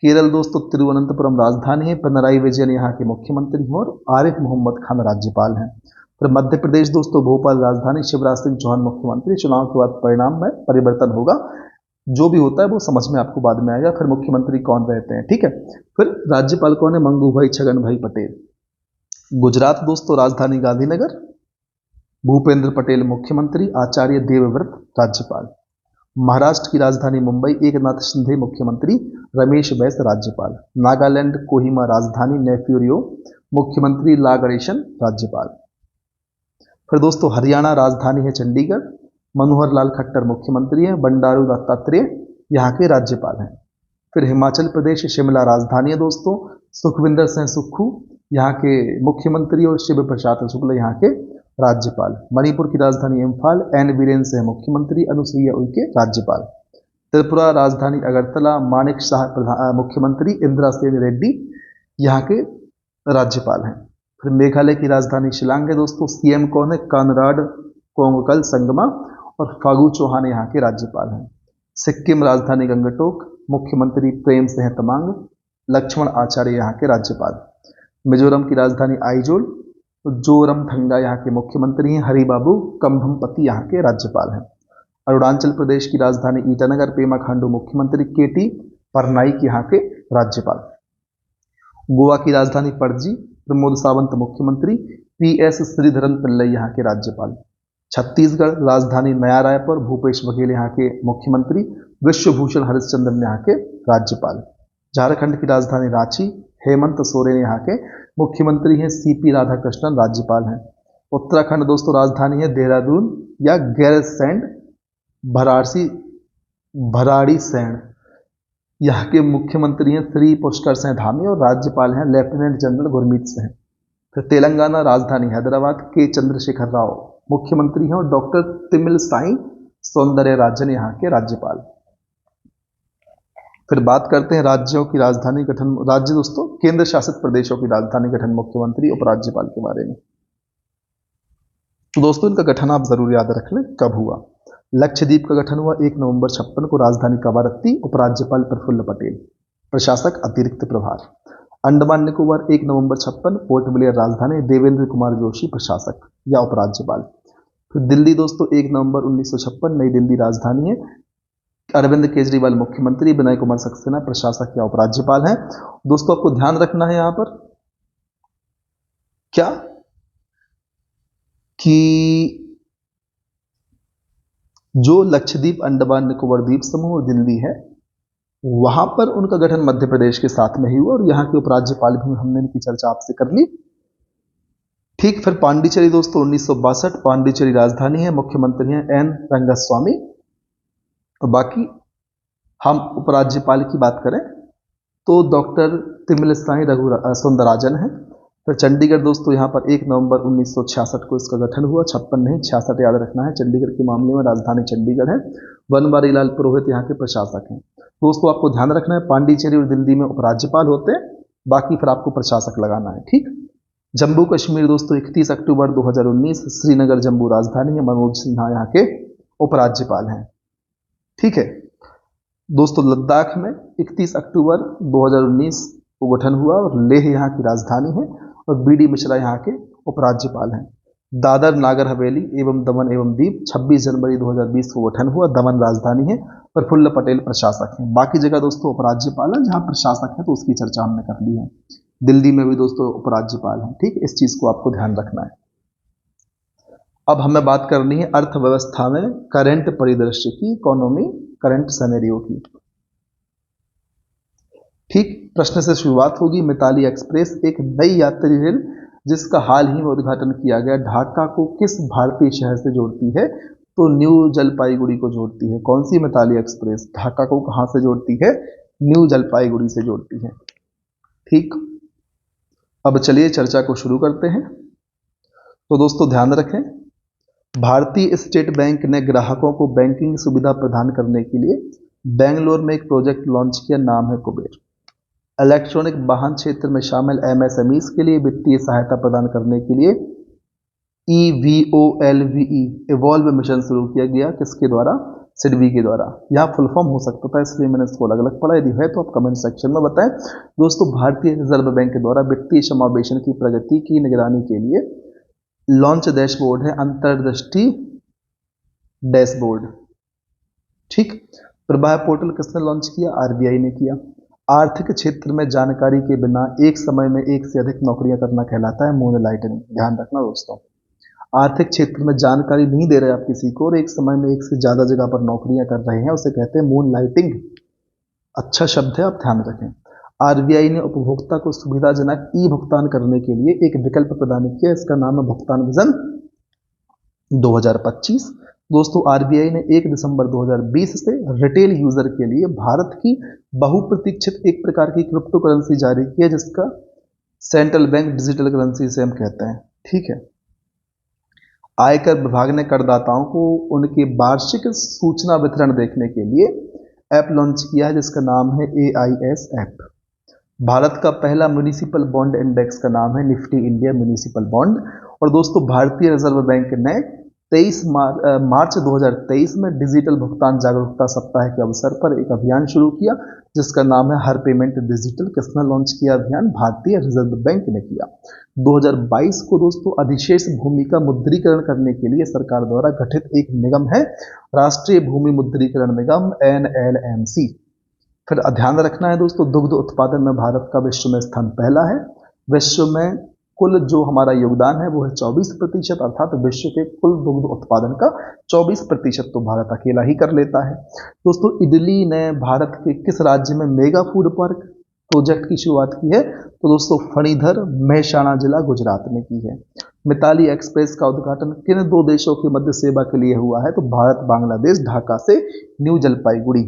केरल दोस्तों, तिरुवनंतपुरम राजधानी है, पिनराई विजयन यहाँ के मुख्यमंत्री हैं और आरिफ मोहम्मद खान राज्यपाल हैं। फिर मध्य प्रदेश दोस्तों, भोपाल राजधानी, शिवराज सिंह चौहान मुख्यमंत्री। चुनाव के बाद परिणाम में परिवर्तन होगा, जो भी होता है वो समझ में आपको बाद में आएगा। फिर मुख्यमंत्री कौन रहते हैं, ठीक है। फिर राज्यपाल कौन है? मंगू भाई छगन भाई पटेल। गुजरात दोस्तों, राजधानी गांधीनगर, भूपेंद्र पटेल मुख्यमंत्री, आचार्य देवव्रत राज्यपाल। महाराष्ट्र की राजधानी मुंबई, एकनाथ शिंदे मुख्यमंत्री, रमेश बैस राज्यपाल। नागालैंड कोहिमा राजधानी, नेफ्यूरियो मुख्यमंत्री, ला गणेशन राज्यपाल। फिर दोस्तों हरियाणा राजधानी है चंडीगढ़, मनोहर लाल खट्टर मुख्यमंत्री हैं, बंडारू दत्तात्रेय यहाँ के राज्यपाल हैं। फिर हिमाचल प्रदेश, शिमला राजधानी है दोस्तों, सुखविंदर सिंह सुक्खू यहाँ के मुख्यमंत्री और शिव प्रसाद शुक्ल यहाँ के राज्यपाल। मणिपुर की राजधानी इम्फाल, एन बीरेन सिंह मुख्यमंत्री, अनुसुईया उइके राज्यपाल। त्रिपुरा राजधानी अगरतला, मानिक शाह मुख्यमंत्री, इंदिरा सेन रेड्डी यहाँ के राज्यपाल हैं। फिर मेघालय की राजधानी शिलांग है दोस्तों, सीएम कौन है? कॉनराड कोंगकल संगमा और फागू चौहान यहाँ के राज्यपाल हैं। सिक्किम राजधानी गंगटोक, मुख्यमंत्री प्रेम सिंह तमांग, लक्ष्मण आचार्य यहाँ के राज्यपाल। मिजोरम की राजधानी आइजोल, जोरमथंगा यहाँ के मुख्यमंत्री हैं, हरिबाबू कंभमपति यहाँ के राज्यपाल हैं। अरुणाचल प्रदेश की राजधानी ईटानगर, पेमा खांडू मुख्यमंत्री, केटी परनाइक यहाँ के राज्यपाल। गोवा की राजधानी पणजी, प्रमोद सावंत मुख्यमंत्री, पीएस श्रीधरन पिल्लई यहाँ के राज्यपाल। छत्तीसगढ़ राजधानी नया रायपुर, भूपेश बघेल यहाँ के मुख्यमंत्री, विश्वभूषण हरिश्चंद्रन यहाँ के राज्यपाल। झारखंड की राजधानी रांची, हेमंत सोरेन यहाँ के मुख्यमंत्री हैं, सीपी राधाकृष्णन राज्यपाल हैं। उत्तराखंड दोस्तों, राजधानी है देहरादून या गैरसैंण, भराड़ी सैण यहाँ के मुख्यमंत्री हैं श्री पुष्कर सिंह धामी और राज्यपाल हैं लेफ्टिनेंट जनरल गुरमीत सिंह। फिर तेलंगाना राजधानी हैदराबाद, के चंद्रशेखर राव मुख्यमंत्री हैं और डॉक्टर तिमिलसाई सौंदरराजन यहाँ के राज्यपाल। फिर बात करते हैं राज्यों की राजधानी गठन, राज्य दोस्तों केंद्र शासित प्रदेशों की राजधानी गठन, मुख्यमंत्री, उपराज्यपाल के बारे में। तो दोस्तों इनका गठन आप जरूर याद रख लें, कब हुआ। लक्षद्वीप का गठन हुआ 1 नवंबर 56 को, राजधानी कवारत्ती, उपराज्यपाल प्रफुल्ल पटेल, प्रशासक अतिरिक्त प्रभार। अंडमान निकोबार 1 नवंबर 56, पोर्ट ब्लेयर राजधानी, देवेंद्र कुमार जोशी प्रशासक या उपराज्यपाल। फिर दिल्ली दोस्तों 1 नवंबर 1956, नई दिल्ली राजधानी है, अरविंद केजरीवाल मुख्यमंत्री, विनय कुमार सक्सेना प्रशासक या उपराज्यपाल हैं। दोस्तों आपको ध्यान रखना है यहां पर क्या कि जो लक्षद्वीप, अंडमान निकोबार द्वीप समूह और दिल्ली है, वहां पर उनका गठन मध्य प्रदेश के साथ में ही हुआ और यहाँ के उपराज्यपाल भी हमने इनकी चर्चा आपसे कर ली, ठीक। फिर पांडिचेरी दोस्तों 1962, पांडिचेरी राजधानी है, मुख्यमंत्री हैं एन रंगास्वामी। और बाकी हम उपराज्यपाल की बात करें तो डॉक्टर तिमिलसाई सौंदरराजन हैं, फिर चंडीगढ़ दोस्तों यहाँ पर 1 नवंबर 1966 को इसका गठन हुआ, 56 नहीं 66 याद रखना है। चंडीगढ़ के मामले में राजधानी चंडीगढ़ है। बनवारी लाल पुरोहित यहाँ के प्रशासक हैं। दोस्तों आपको ध्यान रखना है पांडिचेरी और दिल्ली में उपराज्यपाल होते हैं, बाकी फिर आपको प्रशासक लगाना है, ठीक। जम्मू कश्मीर दोस्तों 31 अक्टूबर 2019 श्रीनगर जम्मू राजधानी है। मनोज सिन्हा यहाँ के उपराज्यपाल हैं, ठीक है। दोस्तों लद्दाख में 31 अक्टूबर 2019 को गठन हुआ और लेह यहाँ की राजधानी है और बीडी मिश्रा यहाँ के उपराज्यपाल हैं। दादर नागर हवेली एवं दमन एवं दीव 26 जनवरी 2020 को गठन हुआ, दमन राजधानी है, प्रफुल्ल पटेल प्रशासक हैं। बाकी जगह दोस्तों उपराज्यपाल है, जहाँ प्रशासक है तो उसकी चर्चा हमने कर ली है। दिल्ली में भी दोस्तों उपराज्यपाल हैं, ठीक। इस चीज को आपको ध्यान रखना है। अब हमें बात करनी है अर्थव्यवस्था में करंट परिदृश्य की, इकोनॉमी करंट सिनेरियो की, ठीक। प्रश्न से शुरुआत होगी। मिताली एक्सप्रेस एक नई यात्री रेल जिसका हाल ही में उद्घाटन किया गया, ढाका को किस भारतीय शहर से जोड़ती है? तो न्यू जलपाईगुड़ी को जोड़ती है। कौन सी मिताली एक्सप्रेस ढाका को कहां से जोड़ती है? न्यू जलपाईगुड़ी से जोड़ती है, ठीक। अब चलिए चर्चा को शुरू करते हैं। तो दोस्तों ध्यान रखें, भारतीय स्टेट बैंक ने ग्राहकों को बैंकिंग सुविधा प्रदान करने के लिए बेंगलोर में एक प्रोजेक्ट लॉन्च किया, नाम है कुबेर। इलेक्ट्रॉनिक वाहन क्षेत्र में शामिल एमएसएमईज के लिए वित्तीय सहायता प्रदान करने के लिए EVOLVE इवॉल्व मिशन शुरू किया गया, किसके द्वारा? सिडबी के द्वारा। यहाँ फुल फॉर्म हो सकता था इसलिए मैंने इसको अलग अलग पढ़ा, यदि है तो आप कमेंट सेक्शन में बताएं। दोस्तों भारतीय रिजर्व बैंक के द्वारा वित्तीय समावेशन की प्रगति की निगरानी के लिए लॉन्च डैशबोर्ड है अंतर्दृष्टि डैशबोर्ड, ठीक। प्रवाह पोर्टल किसने लॉन्च किया? आरबीआई ने किया। आर्थिक क्षेत्र में जानकारी के बिना एक समय में एक से अधिक नौकरियां करना कहलाता है मून लाइटनिंग। ध्यान रखना दोस्तों, आर्थिक क्षेत्र में जानकारी नहीं दे रहे आप किसी को और एक समय में एक से ज्यादा जगह पर नौकरियां कर रहे हैं, उसे कहते हैं मून लाइटिंग। अच्छा शब्द है, आप ध्यान रखें। आरबीआई ने उपभोक्ता को सुविधाजनक ई भुगतान करने के लिए एक विकल्प प्रदान किया, इसका नाम है भुगतान विजन 2025। दोस्तों आरबीआई ने 1 दिसंबर 2020 से रिटेल यूजर के लिए भारत की बहुप्रतीक्षित एक प्रकार की क्रिप्टो करेंसी जारी की है, जिसका सेंट्रल बैंक डिजिटल करेंसी से हम कहते हैं, ठीक है। आयकर विभाग ने करदाताओं को उनके वार्षिक सूचना वितरण देखने के लिए ऐप लॉन्च किया है, जिसका नाम है AIS ऐप। भारत का पहला म्युनिसिपल बॉन्ड इंडेक्स का नाम है निफ्टी इंडिया म्युनिसिपल बॉन्ड। और दोस्तों भारतीय रिजर्व बैंक ने 23 मार्च 2023 में डिजिटल भुगतान जागरूकता सप्ताह के अवसर पर एक अभियान शुरू किया, जिसका नाम है हर पेमेंट डिजिटल। किसने लॉन्च किया अभियान? भारतीय रिजर्व बैंक ने किया। 2022 को दोस्तों अधिशेष भूमि का मुद्रीकरण करने के लिए सरकार द्वारा गठित एक निगम है, राष्ट्रीय भूमि मुद्रीकरण निगम NLMC। फिर ध्यान रखना है दोस्तों, दुग्ध उत्पादन में भारत का विश्व में स्थान पहला है। विश्व में कुल जो हमारा योगदान है वो है 24%, अर्थात विश्व के कुल दुग्ध उत्पादन का 24% तो भारत अकेला ही कर लेता है। दोस्तों इटली ने भारत के किस राज्य में मेगा फूड पार्क प्रोजेक्ट की शुरुआत की है? तो दोस्तों फणीधर महसाणा जिला गुजरात में की है। मिताली एक्सप्रेस का उद्घाटन किन 2 देशों के मध्य सेवा के लिए हुआ है? तो भारत बांग्लादेश, ढाका से न्यू जलपाईगुड़ी।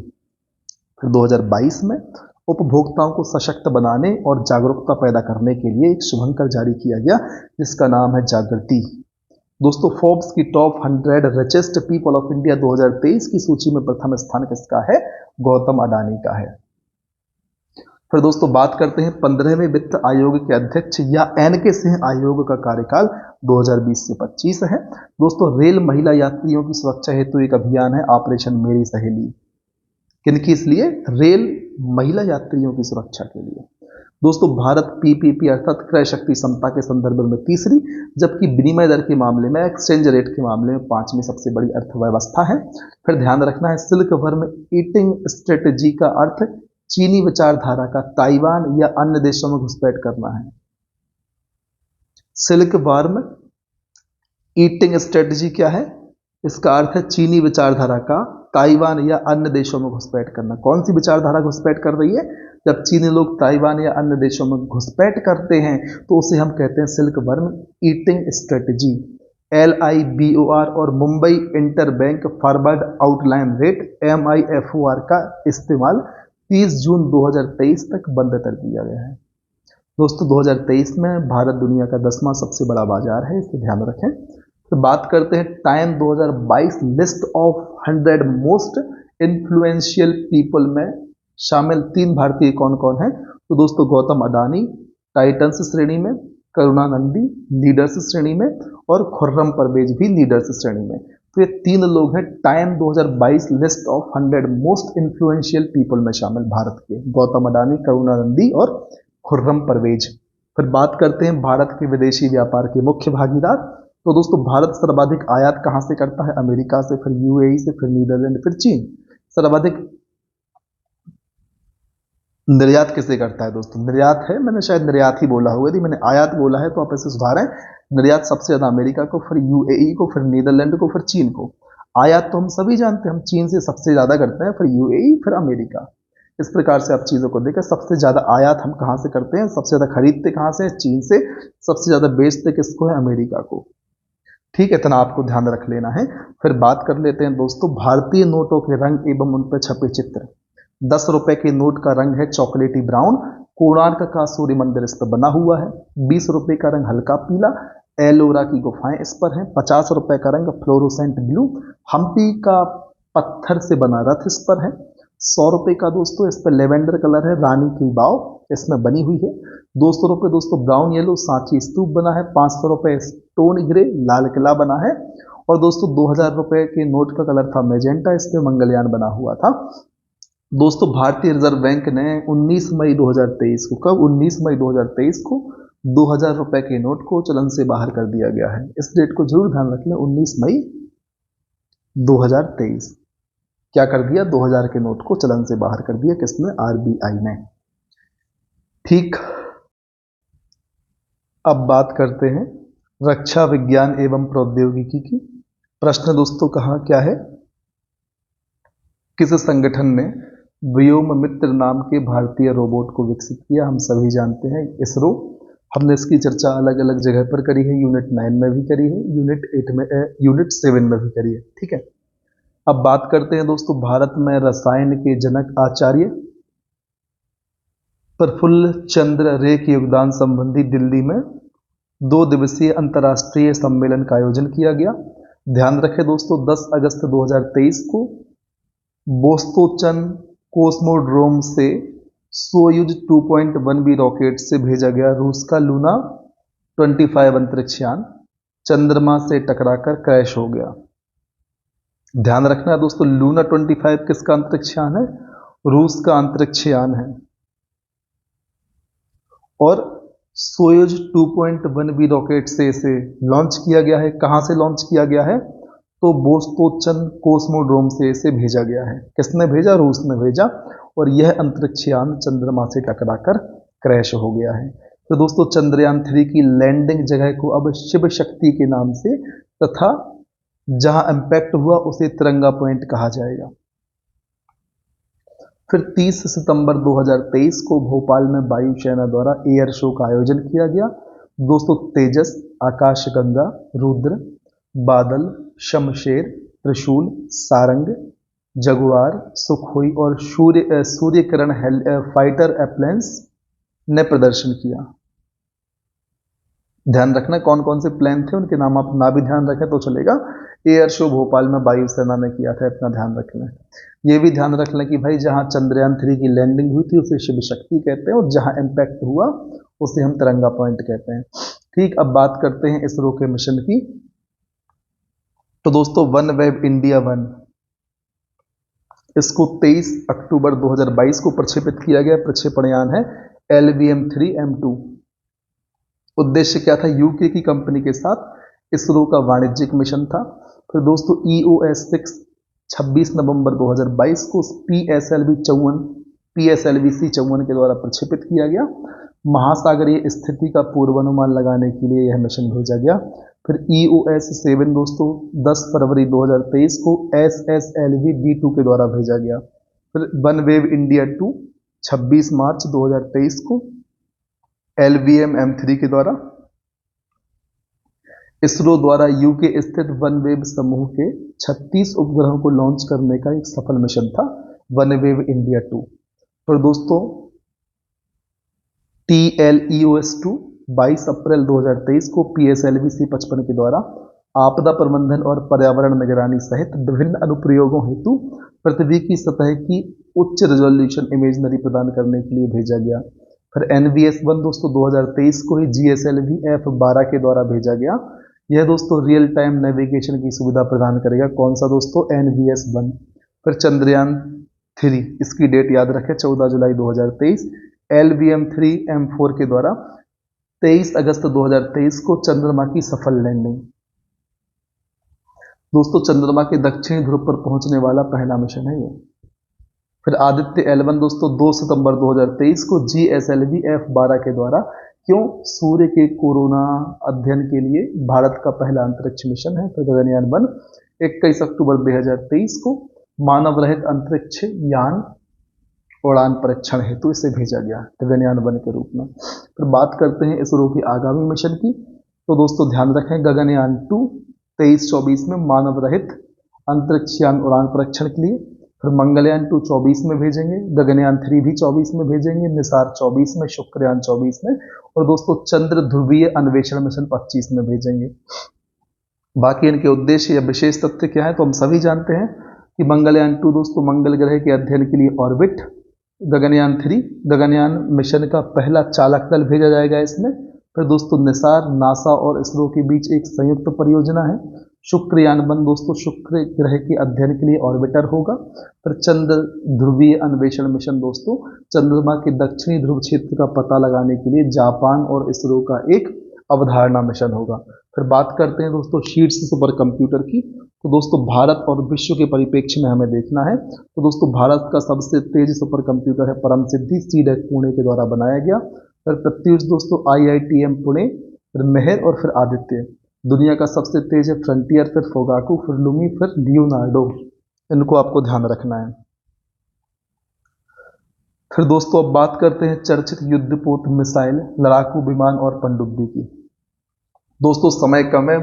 फिर 2022 में उपभोक्ताओं को सशक्त बनाने और जागरूकता पैदा करने के लिए एक शुभंकर जारी किया गया, जिसका नाम है जागृति। दोस्तों फोर्ब्स की top 100 richest people of India 2023 की सूची में प्रथम स्थान किसका है? गौतम अडानी का है। फिर दोस्तों बात करते हैं 15वें वित्त आयोग के अध्यक्ष या NK सिंह आयोग का कार्यकाल 2020 से 25 है। दोस्तों रेल महिला यात्रियों की सुरक्षा हेतु एक अभियान है ऑपरेशन मेरी सहेली। किनकी? इसलिए रेल महिला यात्रियों की सुरक्षा के लिए। दोस्तों भारत PPP अर्थात क्रय शक्ति समता के संदर्भ में तीसरी, जबकि विनिमय दर के मामले में एक्सचेंज रेट के मामले में 5वीं सबसे बड़ी अर्थव्यवस्था है। फिर ध्यान रखना है सिल्क वर्म ईटिंग स्ट्रेटेजी का अर्थ चीनी विचारधारा का ताइवान या अन्य देशों में घुसपैठ करना है। सिल्क वर्म ईटिंग स्ट्रेटेजी क्या है? इसका अर्थ है चीनी विचारधारा का ताइवान या अन्य देशों में घुसपैठ करना। कौन सी विचारधारा घुसपैठ कर रही है? जब चीनी लोग ताइवान या अन्य देशों में घुसपैठ करते हैं तो उसे हम कहते हैं silk worm eating strategy. LIBOR और Mumbai inter bank forward outline rate MIFOR का इस्तेमाल 30 जून 2023 तक बंद कर दिया गया है। दोस्तों 2023 में भारत दुनिया का 10वां सबसे बड़ा बाजार है, इसे ध्यान रखें। तो बात करते हैं time 2022 list of 100 most influential people में शामिल 3 भारतीय कौन कौन हैं। तो दोस्तों गौतम अडानी टाइटंस श्रेणी में, करुणा नंदी लीडर्स श्रेणी में और खुर्रम परवेज भी लीडर्स श्रेणी में। तो ये 3 लोग हैं time 2022 list of 100 most influential people में शामिल भारत के, गौतम अडानी, करुणा नंदी और खुर्रम परवेज। फिर बात करते हैं भारत के विदेशी व्यापार के मुख्य भागीदार। तो दोस्तों भारत सर्वाधिक आयात कहां से करता है? अमेरिका से, फिर यूएई से, फिर नीदरलैंड, फिर चीन। सर्वाधिक निर्यात किसे करता है? दोस्तों निर्यात है, मैंने शायद निर्यात ही बोला होगा, यदि मैंने आयात बोला है तो आप इसे सुधारें। निर्यात सबसे ज्यादा अमेरिका को, फिर यूएई को, फिर नीदरलैंड को, फिर चीन को। आयात तो हम सभी जानते हैं, हम चीन से सबसे ज्यादा करते हैं, फिर यूएई, फिर अमेरिका। इस प्रकार से आप चीजों को देखें, सबसे ज्यादा आयात हम कहां से करते हैं, सबसे ज्यादा खरीदते कहां से? चीन से। सबसे ज्यादा बेचते किसको है? अमेरिका को। ठीक है, इतना आपको ध्यान रख लेना है। फिर बात कर लेते हैं दोस्तों भारतीय नोटों के रंग एवं उन पर छपे चित्र। 10 रुपए के नोट का रंग है चॉकलेटी ब्राउन, कोणार्क का सूर्य मंदिर इस पर बना हुआ है। 20 रुपए का रंग हल्का पीला, एलोरा की गुफाएं इस पर हैं। 50 रुपए का रंग फ्लोरोसेंट ब्लू, हम्पी का पत्थर से बना रथ इस पर है। 100 रुपए का दोस्तों इस पर लेवेंडर कलर है, रानी की वाव इसमें बनी हुई है। 200 रुपए दोस्तों ब्राउन येलो सांची स्तूप बना है। 500 रुपए स्टोन ग्रे लाल किला बना है। और दोस्तों 2000 रुपए के नोट का कलर था मैजेंटा, इस पे मंगलयान बना हुआ था। दोस्तों भारतीय रिजर्व बैंक ने 19 मई 2023 को, कब? 19 मई 2023 को 2000 रुपए के नोट को चलन से बाहर कर दिया गया है। इस डेट को जरूर ध्यान रख लें, 19 मई 2023। क्या कर दिया? 2000 के नोट को चलन से बाहर कर दिया, किसने? आरबीआई ने। ठीक, अब बात करते हैं रक्षा विज्ञान एवं प्रौद्योगिकी की। प्रश्न दोस्तों कहा क्या है? किस संगठन ने व्योम मित्र नाम के भारतीय रोबोट को विकसित किया? हम सभी जानते हैं इसरो। हमने इसकी चर्चा अलग अलग जगह पर करी है, यूनिट 9 में भी करी है, यूनिट 8 में, यूनिट 7 में भी करी है। ठीक है, अब बात करते हैं दोस्तों भारत में रसायन के जनक आचार्य प्रफुल्ल चंद्र रे के योगदान संबंधी दिल्ली में 2 दिवसीय अंतर्राष्ट्रीय सम्मेलन का आयोजन किया गया। ध्यान रखें दोस्तों 10 अगस्त 2023 को बोस्तोचन कोस्मोड्रोम से सोयुज 2.1B रॉकेट से भेजा गया रूस का लूना 25 अंतरिक्ष यान चंद्रमा से टकराकर क्रैश हो गया। ध्यान रखना है दोस्तों, लूना 25 किसका अंतरिक्ष यान है? रूस का अंतरिक्ष यान है। और सोयुज 2.1B रॉकेट से इसे लॉन्च किया गया है। कहां से लॉन्च किया गया है? तो बोस्तोचन कोस्मोड्रोम से इसे भेजा गया है। किसने भेजा? रूस ने भेजा। और यह अंतरिक्ष यान चंद्रमा से टकराकर क्रैश हो गया है। तो दोस्तों चंद्रयान 3 की लैंडिंग जगह को अब शिव शक्ति के नाम से तथा जहां इंपैक्ट हुआ उसे तिरंगा पॉइंट कहा जाएगा। फिर 30 सितंबर 2023 को भोपाल में वायुसेना द्वारा एयर शो का आयोजन किया गया। दोस्तों तेजस, आकाशगंगा, रुद्र, बादल, शमशेर, त्रिशूल, सारंग, जगुआर, सुखोई और सूर्यकिरण फाइटर एप्लेन्स ने प्रदर्शन किया। ध्यान रखना कौन कौन से प्लेन थे, उनके नाम आप ना भी ध्यान रखें तो चलेगा। एयर शो भोपाल में वायुसेना ने किया था, इतना ध्यान रख लें। ये भी ध्यान रख लें कि भाई जहां चंद्रयान 3 की लैंडिंग हुई थी उसे शिव शक्ति कहते हैं और जहां इंपैक्ट हुआ उसे हम तिरंगा पॉइंट कहते हैं। ठीक, अब बात करते हैं इसरो के मिशन की। तो दोस्तों वन वेब इंडिया 1 इसको 23 अक्टूबर 2022 को प्रक्षेपित किया गया। प्रक्षेपण यान है LVM-3M2। उद्देश्य क्या था? यूके की कंपनी के साथ इसरो का वाणिज्यिक मिशन था। फिर दोस्तों EOS-6 26 नवंबर 2022 को PSLV-C-54 के द्वारा प्रक्षेपित किया गया। महासागरीय स्थिति का पूर्वानुमान लगाने के लिए यह मिशन भेजा गया। फिर EOS-7 दोस्तों 10 फरवरी 2023 को SSLV-D2 के द्वारा भेजा गया। फिर वनवेव इंडिया 2 26 मार्च 2023 को LVM-M3 के द्वारा इसरो द्वारा यूके स्थित वनवेव समूह के 36 उपग्रहों को लॉन्च करने का एक सफल मिशन था वनवेव इंडिया 2। पर दोस्तों TLEOS-2 22 अप्रैल 2023 को PSLV C-55 के द्वारा आपदा प्रबंधन और पर्यावरण निगरानी सहित विभिन्न अनुप्रयोगों हेतु पृथ्वी की सतह की उच्च रेजोल्यूशन इमेजरी प्रदान करने के लिए भेजा गया। फिर NVS-1 दोस्तों 2023 को ही GSLV F-12 के द्वारा भेजा गया। यह दोस्तों रियल टाइम नेविगेशन की सुविधा प्रदान करेगा। कौन सा दोस्तों? NVS-1। फिर चंद्रयान 3, इसकी डेट याद रखें 14 जुलाई 2023। LVM-3 M4 के द्वारा 23 अगस्त 2023 को चंद्रमा की सफल लैंडिंग। दोस्तों चंद्रमा के दक्षिणी ध्रुव पर पहुंचने वाला पहला मिशन है ये। फिर आदित्य L1 दोस्तों 2 सितंबर 2023 को GSLV F-12 के द्वारा क्यों सूर्य के कोरोना अध्ययन के लिए भारत का पहला अंतरिक्ष मिशन है। फिर गगनयान 1 21 अक्टूबर 2023 को मानव रहित अंतरिक्ष यान उड़ान परीक्षण हेतु इसे भेजा गया गगनयान 1 के रूप में। फिर बात करते हैं इसरो की आगामी मिशन की। तो दोस्तों ध्यान रखें गगनयान 2 23-24 में मानव रहित अंतरिक्ष यान उड़ान परीक्षण के लिए। फिर मंगलयान 2 24 में भेजेंगे, गगनयान 3 भी 24 में भेजेंगे, निसार 24 में, शुक्रयान 24 में और दोस्तों चंद्र ध्रुवीय अन्वेषण मिशन 25 में भेजेंगे। बाकी इनके उद्देश्य या विशेष तथ्य क्या है तो हम सभी जानते हैं कि मंगलयान 2 दोस्तों मंगल ग्रह के अध्ययन के लिए ऑर्बिट, गगनयान 3 गगनयान मिशन का पहला चालक दल भेजा जाएगा इसमें। फिर दोस्तों निसार नासा और इसरो के बीच एक संयुक्त परियोजना है। शुक्रयान 1 दोस्तों शुक्र ग्रह के अध्ययन के लिए ऑर्बिटर होगा। फिर चंद्र ध्रुवीय अन्वेषण मिशन दोस्तों चंद्रमा के दक्षिणी ध्रुव क्षेत्र का पता लगाने के लिए जापान और इसरो का एक अवधारणा मिशन होगा। फिर बात करते हैं दोस्तों शीट्स सुपर कंप्यूटर की। तो दोस्तों भारत और विश्व के परिप्रेक्ष्य में हमें देखना है तो दोस्तों भारत का सबसे तेज सुपर कंप्यूटर है परम सिद्धि C-DEC पुणे के द्वारा बनाया गया। फिर प्रत्युष दोस्तों IITM पुणे, फिर मेहर और फिर आदित्य। दुनिया का सबसे तेज है फ्रंटियर, फिर फोगाकू, फिर लुमी, फिर लियोनार्डो। इनको आपको ध्यान रखना है। फिर दोस्तों अब बात करते हैं चर्चित युद्धपोत मिसाइल, लड़ाकू विमान और पनडुब्बी की। दोस्तों समय कम है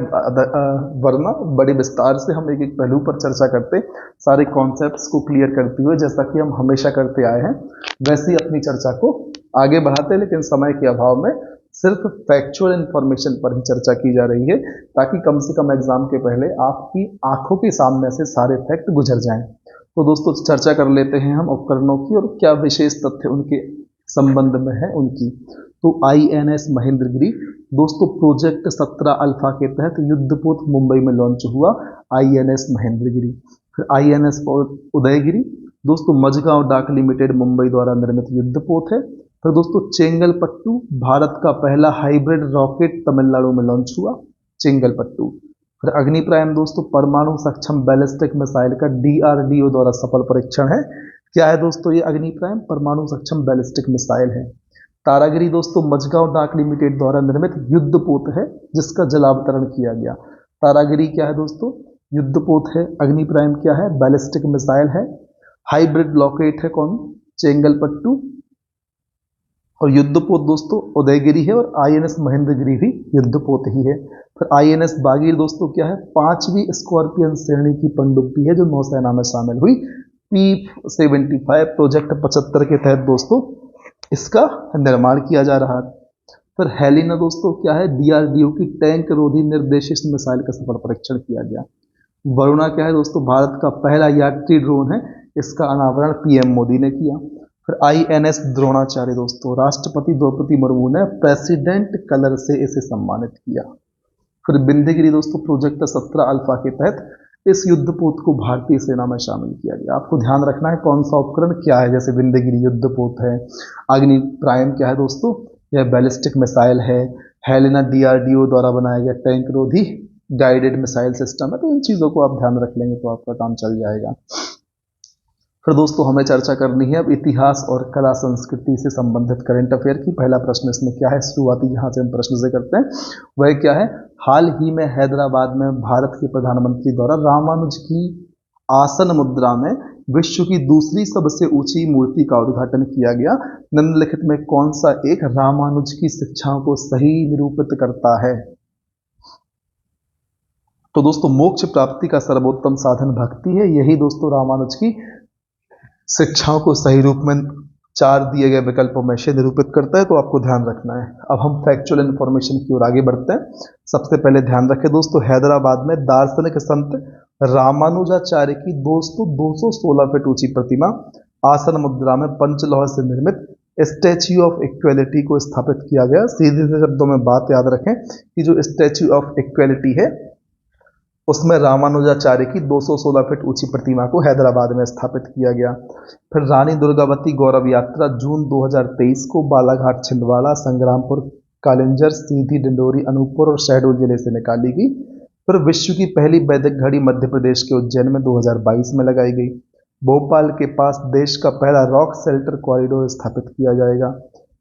वरना बड़े विस्तार से हम एक एक पहलू पर चर्चा करते, सारे कॉन्सेप्ट्स को क्लियर करते हुए जैसा कि हम हमेशा करते आए हैं वैसे ही अपनी चर्चा को आगे बढ़ाते हैं। लेकिन समय के अभाव में सिर्फ फैक्चुअल इंफॉर्मेशन पर ही चर्चा की जा रही है ताकि कम से कम एग्जाम के पहले आपकी आंखों के सामने से सारे फैक्ट गुजर जाएं। तो दोस्तों चर्चा कर लेते हैं हम उपकरणों की और क्या विशेष तथ्य उनके संबंध में है उनकी। तो INS महेंद्रगिरी दोस्तों प्रोजेक्ट 17 अल्फा के तहत युद्धपोत मुंबई में लॉन्च हुआ INS महेंद्रगिरी। फिर INS उदयगिरी दोस्तों मझगांव डाक लिमिटेड मुंबई द्वारा निर्मित युद्धपोत है। फिर दोस्तों चेंगलपट्टू भारत का पहला हाइब्रिड रॉकेट तमिलनाडु में लॉन्च हुआ चेंगलपट्टू। फिर अग्निप्रायम दोस्तों परमाणु सक्षम बैलिस्टिक मिसाइल का DRDO द्वारा सफल परीक्षण है। क्या है दोस्तों ये अग्निप्रायम? परमाणु सक्षम बैलिस्टिक मिसाइल है। तारागिरी दोस्तों मझगांव डाक लिमिटेड द्वारा निर्मित युद्धपोत है जिसका जलावतरण किया गया। तारागिरी क्या है दोस्तों? युद्धपोत है। अग्निप्रायम क्या है? बैलिस्टिक मिसाइल है। हाइब्रिड रॉकेट है कौन? चेंगलपट्टू। और युद्धपोत दोस्तों उदयगिरी है और INS महेंद्रगिरी भी युद्धपोत ही है। फिर INS बागीर दोस्तों क्या है? 5वीं स्कॉर्पियन श्रेणी की पनडुब्बी है जो नौसेना में शामिल हुई P-75 प्रोजेक्ट 75 के तहत दोस्तों इसका निर्माण किया जा रहा है। फिर हेलिना दोस्तों क्या है? DRDO की टैंक रोधी निर्देशित मिसाइल का सफल परीक्षण किया गया। वरुणा क्या है दोस्तों? भारत का पहला यात्री ड्रोन है, इसका अनावरण PM मोदी ने किया। फिर INS द्रोणाचार्य दोस्तों राष्ट्रपति द्रौपदी मुर्मू ने प्रेसिडेंट कलर से इसे सम्मानित किया। फिर बिंदीगिरी दोस्तों प्रोजेक्ट 17 अल्फा के तहत इस युद्धपोत को भारतीय सेना में शामिल किया गया। आपको ध्यान रखना है कौन सा उपकरण क्या है, जैसे बिंदीगिरी युद्धपोत है, अग्निप्रायम क्या है दोस्तों? यह बैलिस्टिक मिसाइल है, हेलेना DRDO द्वारा बनाया गया टैंक रोधी गाइडेड मिसाइल सिस्टम है। तो इन चीज़ों को आप ध्यान रख लेंगे तो आपका काम चल जाएगा। फिर दोस्तों हमें चर्चा करनी है अब इतिहास और कला संस्कृति से संबंधित करंट अफेयर की। पहला प्रश्न इसमें क्या है, शुरुआती जहां से हम प्रश्न से करते हैं वह क्या है? हाल ही में हैदराबाद में भारत के प्रधानमंत्री द्वारा रामानुज की आसन मुद्रा में विश्व की दूसरी सबसे ऊंची मूर्ति का उद्घाटन किया गया। निम्नलिखित में कौन सा एक रामानुज की शिक्षाओं को सही निरूपित करता है? तो दोस्तों मोक्ष प्राप्ति का सर्वोत्तम साधन भक्ति है, यही दोस्तों रामानुज की शिक्षाओं को सही रूप में 4 दिए गए विकल्पों में से निरूपित करता है, तो आपको ध्यान रखना है। अब हम फैक्चुअल इन्फॉर्मेशन की ओर आगे बढ़ते हैं। सबसे पहले ध्यान रखें दोस्तों, हैदराबाद में दार्शनिक संत रामानुजाचार्य की दोस्तों 216 फीट ऊंची प्रतिमा आसन मुद्रा में पंचलोह से निर्मित स्टैच्यू ऑफ इक्वेलिटी को स्थापित किया गया। सीधे से शब्दों में बात याद रखें कि जो स्टैच्यू ऑफ इक्वेलिटी है उसमें रामानुजाचार्य की 216 फीट ऊंची प्रतिमा को हैदराबाद में स्थापित किया गया। फिर रानी दुर्गावती गौरव यात्रा जून 2023 को बालाघाट, छिंदवाड़ा, संग्रामपुर, कालिंजर, सीधी, डिंडोरी, अनूपपुर और शहडोल जिले से निकाली गई। फिर विश्व की पहली वैदिक घड़ी मध्य प्रदेश के उज्जैन में 2022 में लगाई गई। भोपाल के पास देश का पहला रॉक शेल्टर कॉरिडोर स्थापित किया जाएगा।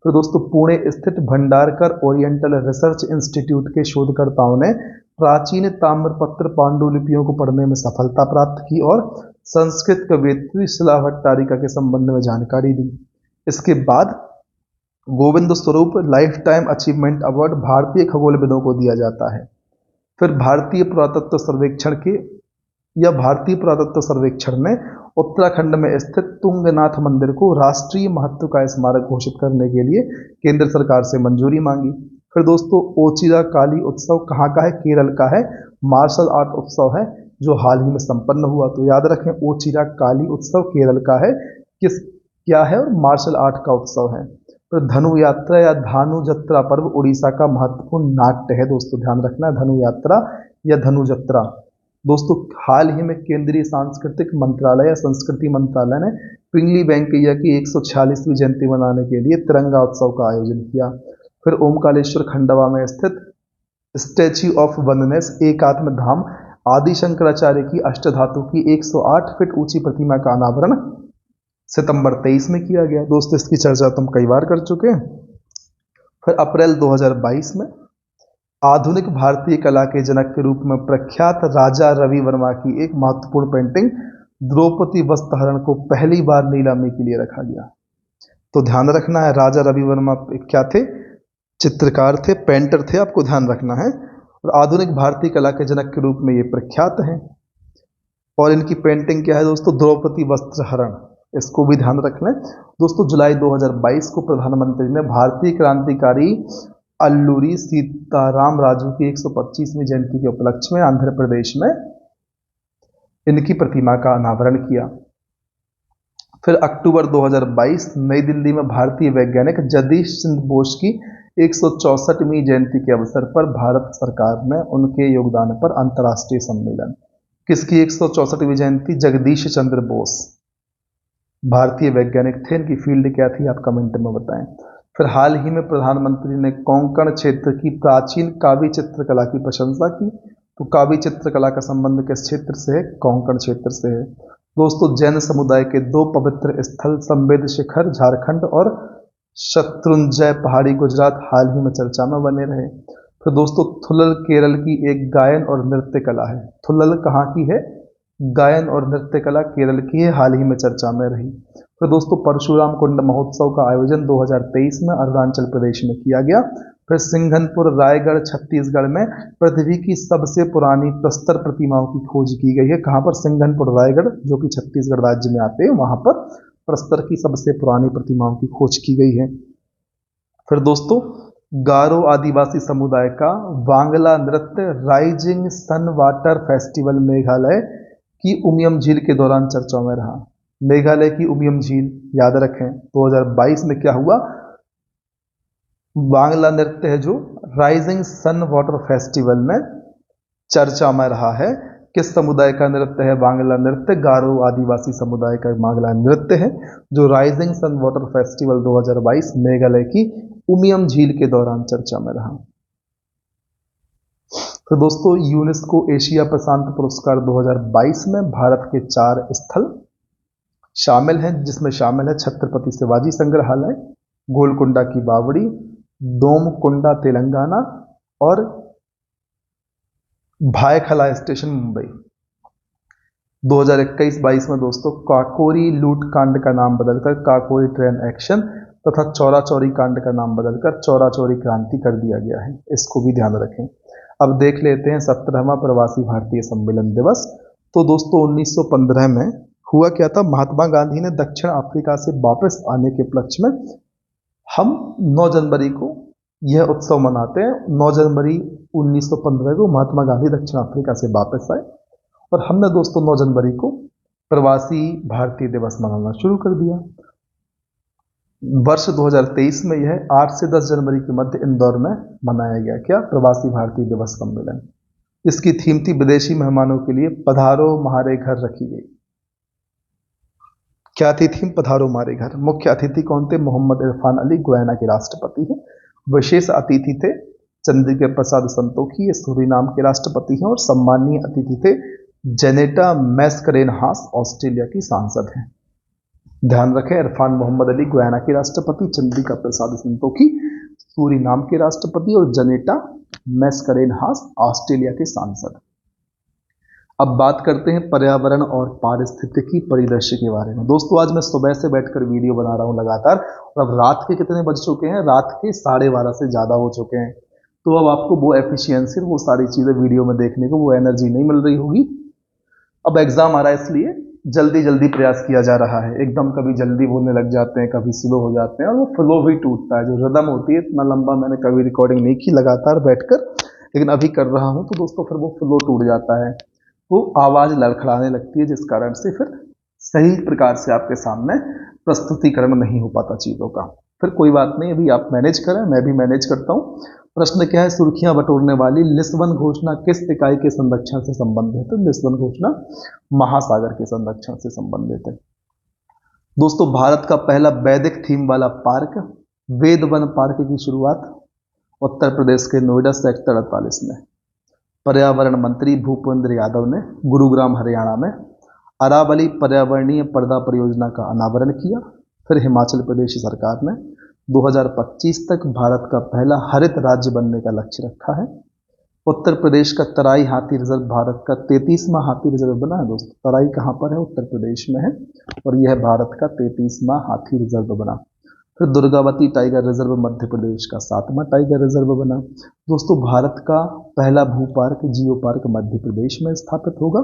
फिर दोस्तों, पुणे स्थित भंडारकर ओरिएंटल रिसर्च इंस्टीट्यूट के शोधकर्ताओं ने प्राचीन ताम्रपत्र पांडुलिपियों को पढ़ने में सफलता प्राप्त की और संस्कृत कवयित्री शिला भट्टारिका के संबंध में जानकारी दी। इसके बाद Govind Swarup life time achievement award भारतीय खगोलविदों को दिया जाता है। फिर भारतीय पुरातत्व सर्वेक्षण ने उत्तराखंड में स्थित तुंगनाथ मंदिर को राष्ट्रीय महत्व का स्मारक घोषित करने के लिए केंद्र सरकार से मंजूरी मांगी। फिर दोस्तों, ओचिरा काली उत्सव कहाँ का है? केरल का है। मार्शल आर्ट उत्सव है जो हाल ही में संपन्न हुआ। तो याद रखें, ओचिरा काली उत्सव केरल का है, क्या है? और मार्शल आर्ट का उत्सव है। फिर धनु यात्रा या धानु जत्रा पर्व उड़ीसा का महत्वपूर्ण नाट्य है। दोस्तों ध्यान रखना है, धनु यात्रा या धनु जत्रा। दोस्तों, हाल ही में केंद्रीय सांस्कृतिक मंत्रालय या संस्कृति मंत्रालय ने पिंगली वेंकैया की 146वीं जयंती मनाने के लिए तिरंगा उत्सव का आयोजन किया। फिर ओमकालेश्वर खंडवा में स्थित स्टैच्यू ऑफ वननेस एकात्म धाम आदि शंकराचार्य की अष्टधातु की 108 फीट ऊंची प्रतिमा का अनावरण सितंबर 23 में किया गया। दोस्तों, इसकी चर्चा तुम कई बार कर चुके हैं। फिर अप्रैल 2022 में आधुनिक भारतीय कला के जनक के रूप में प्रख्यात राजा रवि वर्मा की एक महत्वपूर्ण पेंटिंग द्रौपदी वस्त्रहरण को पहली बार नीलामी के लिए रखा गया। तो ध्यान रखना है, राजा रवि वर्मा क्या थे? चित्रकार थे, पेंटर थे, आपको ध्यान रखना है। और आधुनिक भारतीय कला के जनक के रूप में ये प्रख्यात हैं। और इनकी पेंटिंग क्या है दोस्तों? द्रौपदी वस्त्रहरण। इसको भी ध्यान रख लें। दोस्तों, जुलाई 2022 को प्रधानमंत्री ने भारतीय क्रांतिकारी अल्लूरी सीताराम राजू की 125वीं जयंती के उपलक्ष्य में आंध्र प्रदेश में इनकी प्रतिमा का अनावरण किया। फिर अक्टूबर 2022 नई दिल्ली में भारतीय वैज्ञानिक जगदीश चंद्र बोस की 164वीं जयंती के अवसर पर भारत सरकार ने उनके योगदान पर अंतर्राष्ट्रीय सम्मेलन, किसकी 164वीं जयंती? जगदीश चंद्र बोस भारतीय वैज्ञानिक थे। इनकी फील्ड क्या थी? आप कमेंट में बताएं। फिर हाल ही में प्रधानमंत्री ने कोंकण क्षेत्र की प्राचीन कावी चित्रकला की प्रशंसा की। तो कावी चित्रकला का संबंध किस क्षेत्र से है? कोंकण क्षेत्र से है। दोस्तों, जैन समुदाय के 2 पवित्र स्थल संवेद शिखर झारखंड और शत्रुंजय पहाड़ी गुजरात हाल ही में चर्चा में बने रहे। फिर दोस्तों, थुलल केरल की एक गायन और नृत्य कला है। थुलल कहाँ की है? गायन और नृत्य कला केरल की है, हाल ही में चर्चा में रही। फिर दोस्तों, परशुराम कुंड महोत्सव का आयोजन 2023 में अरुणाचल प्रदेश में किया गया। फिर सिंघनपुर रायगढ़ छत्तीसगढ़ में पृथ्वी की सबसे पुरानी प्रस्तर प्रतिमाओं की खोज की गई है। कहाँ पर? सिंघनपुर रायगढ़, जो कि छत्तीसगढ़ राज्य में आते हैं, वहां पर प्रस्तर की सबसे पुरानी प्रतिमाओं की खोज की गई है। फिर दोस्तों, गारो आदिवासी समुदाय का वांगला नृत्य rising sun water festival Meghalaya की उमियम झील के दौरान चर्चाओं में रहा। मेघालय की उमियम झील याद रखें, 2022 में क्या हुआ? बांग्ला नृत्य है जो राइजिंग सन वाटर फेस्टिवल में चर्चा में रहा है। किस समुदाय का नृत्य है? बांग्ला नृत्य। गारो आदिवासी समुदाय का बांग्ला नृत्य है जो rising sun water festival 2022 Meghalaya की उमियम झील के दौरान चर्चा में रहा। तो दोस्तों, यूनेस्को एशिया प्रशांत पुरस्कार 2022 में भारत के 4 स्थल शामिल हैं, जिसमें शामिल है छत्रपति शिवाजी संग्रहालय, गोलकुंडा की बावड़ी, डोमकुंडा तेलंगाना और भायखला स्टेशन मुंबई। 2021-22 में दोस्तों काकोरी लूट कांड का नाम बदलकर काकोरी ट्रेन एक्शन तथा चौरा चौरी कांड का नाम बदलकर चौरा चौरी क्रांति कर दिया गया है। इसको भी ध्यान रखें। अब देख लेते हैं 17वां प्रवासी भारतीय सम्मेलन दिवस। तो दोस्तों 1915 में हुआ क्या था, महात्मा गांधी ने दक्षिण अफ्रीका से वापस आने के उपलक्ष्य में हम 9 जनवरी को यह उत्सव मनाते हैं। 9 जनवरी 1915 को महात्मा गांधी दक्षिण अफ्रीका से वापस आए और हमने दोस्तों 9 जनवरी को प्रवासी भारतीय दिवस मनाना शुरू कर दिया। वर्ष 2023 में यह 8 से 10 जनवरी के मध्य इंदौर में मनाया गया क्या, प्रवासी भारतीय दिवस सम्मेलन। इसकी थीम थी विदेशी मेहमानों के लिए पधारो हमारे घर रखी गई। क्या थी थीम, पधारो हमारे घर। मुख्य अतिथि कौन थे, मोहम्मद इरफान अली गुयाना के राष्ट्रपति हैं। विशेष अतिथि थे चंद्रिका प्रसाद संतोखी, ये सूरीनाम के राष्ट्रपति हैं। और सम्मानीय अतिथि थे जेनेटा मैस्करेनहास, ऑस्ट्रेलिया की सांसद हैं। ध्यान रखें, इरफान मोहम्मद अली गुयाना के राष्ट्रपति, चंद्रिका प्रसाद संतोखी सूरीनाम के राष्ट्रपति और जेनेटा मैस्करेनहास ऑस्ट्रेलिया के सांसद। अब बात करते हैं पर्यावरण और पारिस्थितिकी परिदृश्य के बारे में। दोस्तों आज मैं सुबह से बैठकर वीडियो बना रहा हूं लगातार, और अब रात के कितने बज चुके हैं, रात के 12:30 से ज़्यादा हो चुके हैं। तो अब आपको वो एफिशिएंसी, वो सारी चीज़ें वीडियो में देखने को, वो एनर्जी नहीं मिल रही होगी। अब एग्जाम आ रहा है, इसलिए जल्दी जल्दी प्रयास किया जा रहा है। एकदम कभी जल्दी बोलने लग जाते हैं, कभी स्लो हो जाते हैं, और वो फ्लो भी टूटता है। जो रिदम होती है, इतना लंबा मैंने कभी रिकॉर्डिंग नहीं की लगातार बैठकर, लेकिन अभी कर रहा हूं तो दोस्तों फिर वो फ्लो टूट जाता है, वो आवाज़ लड़खड़ाने लगती है, जिस कारण से फिर सही प्रकार से आपके सामने प्रस्तुतिकरण नहीं हो पाता चीज़ों का। फिर कोई बात नहीं, अभी आप मैनेज करें, मैं भी मैनेज करता हूँ। प्रश्न क्या है, सुर्खियां बटोरने वाली लिस्बन घोषणा किस इकाई के संरक्षण से संबंधित है। लिस्बन घोषणा महासागर के संरक्षण से संबंधित है। दोस्तों भारत का पहला वैदिक थीम वाला पार्क, वेद वन पार्क की शुरुआत उत्तर प्रदेश के नोएडा सेक्टर 48 में पर्यावरण मंत्री भूपेंद्र यादव ने गुरुग्राम हरियाणा में अरावली पर्यावरणीय पर्दा परियोजना का अनावरण किया। फिर हिमाचल प्रदेश सरकार ने 2025 तक भारत का पहला हरित राज्य बनने का लक्ष्य रखा है। उत्तर प्रदेश का तराई हाथी रिजर्व भारत का 33वां हाथी रिजर्व बना है। दोस्तों तराई कहाँ पर है, उत्तर प्रदेश में है, और यह भारत का 33वां हाथी रिजर्व बना। फिर दुर्गावती टाइगर रिजर्व मध्य प्रदेश का 7वां टाइगर रिजर्व बना। दोस्तों भारत का पहला भू park geo park Madhya Pradesh में स्थापित होगा।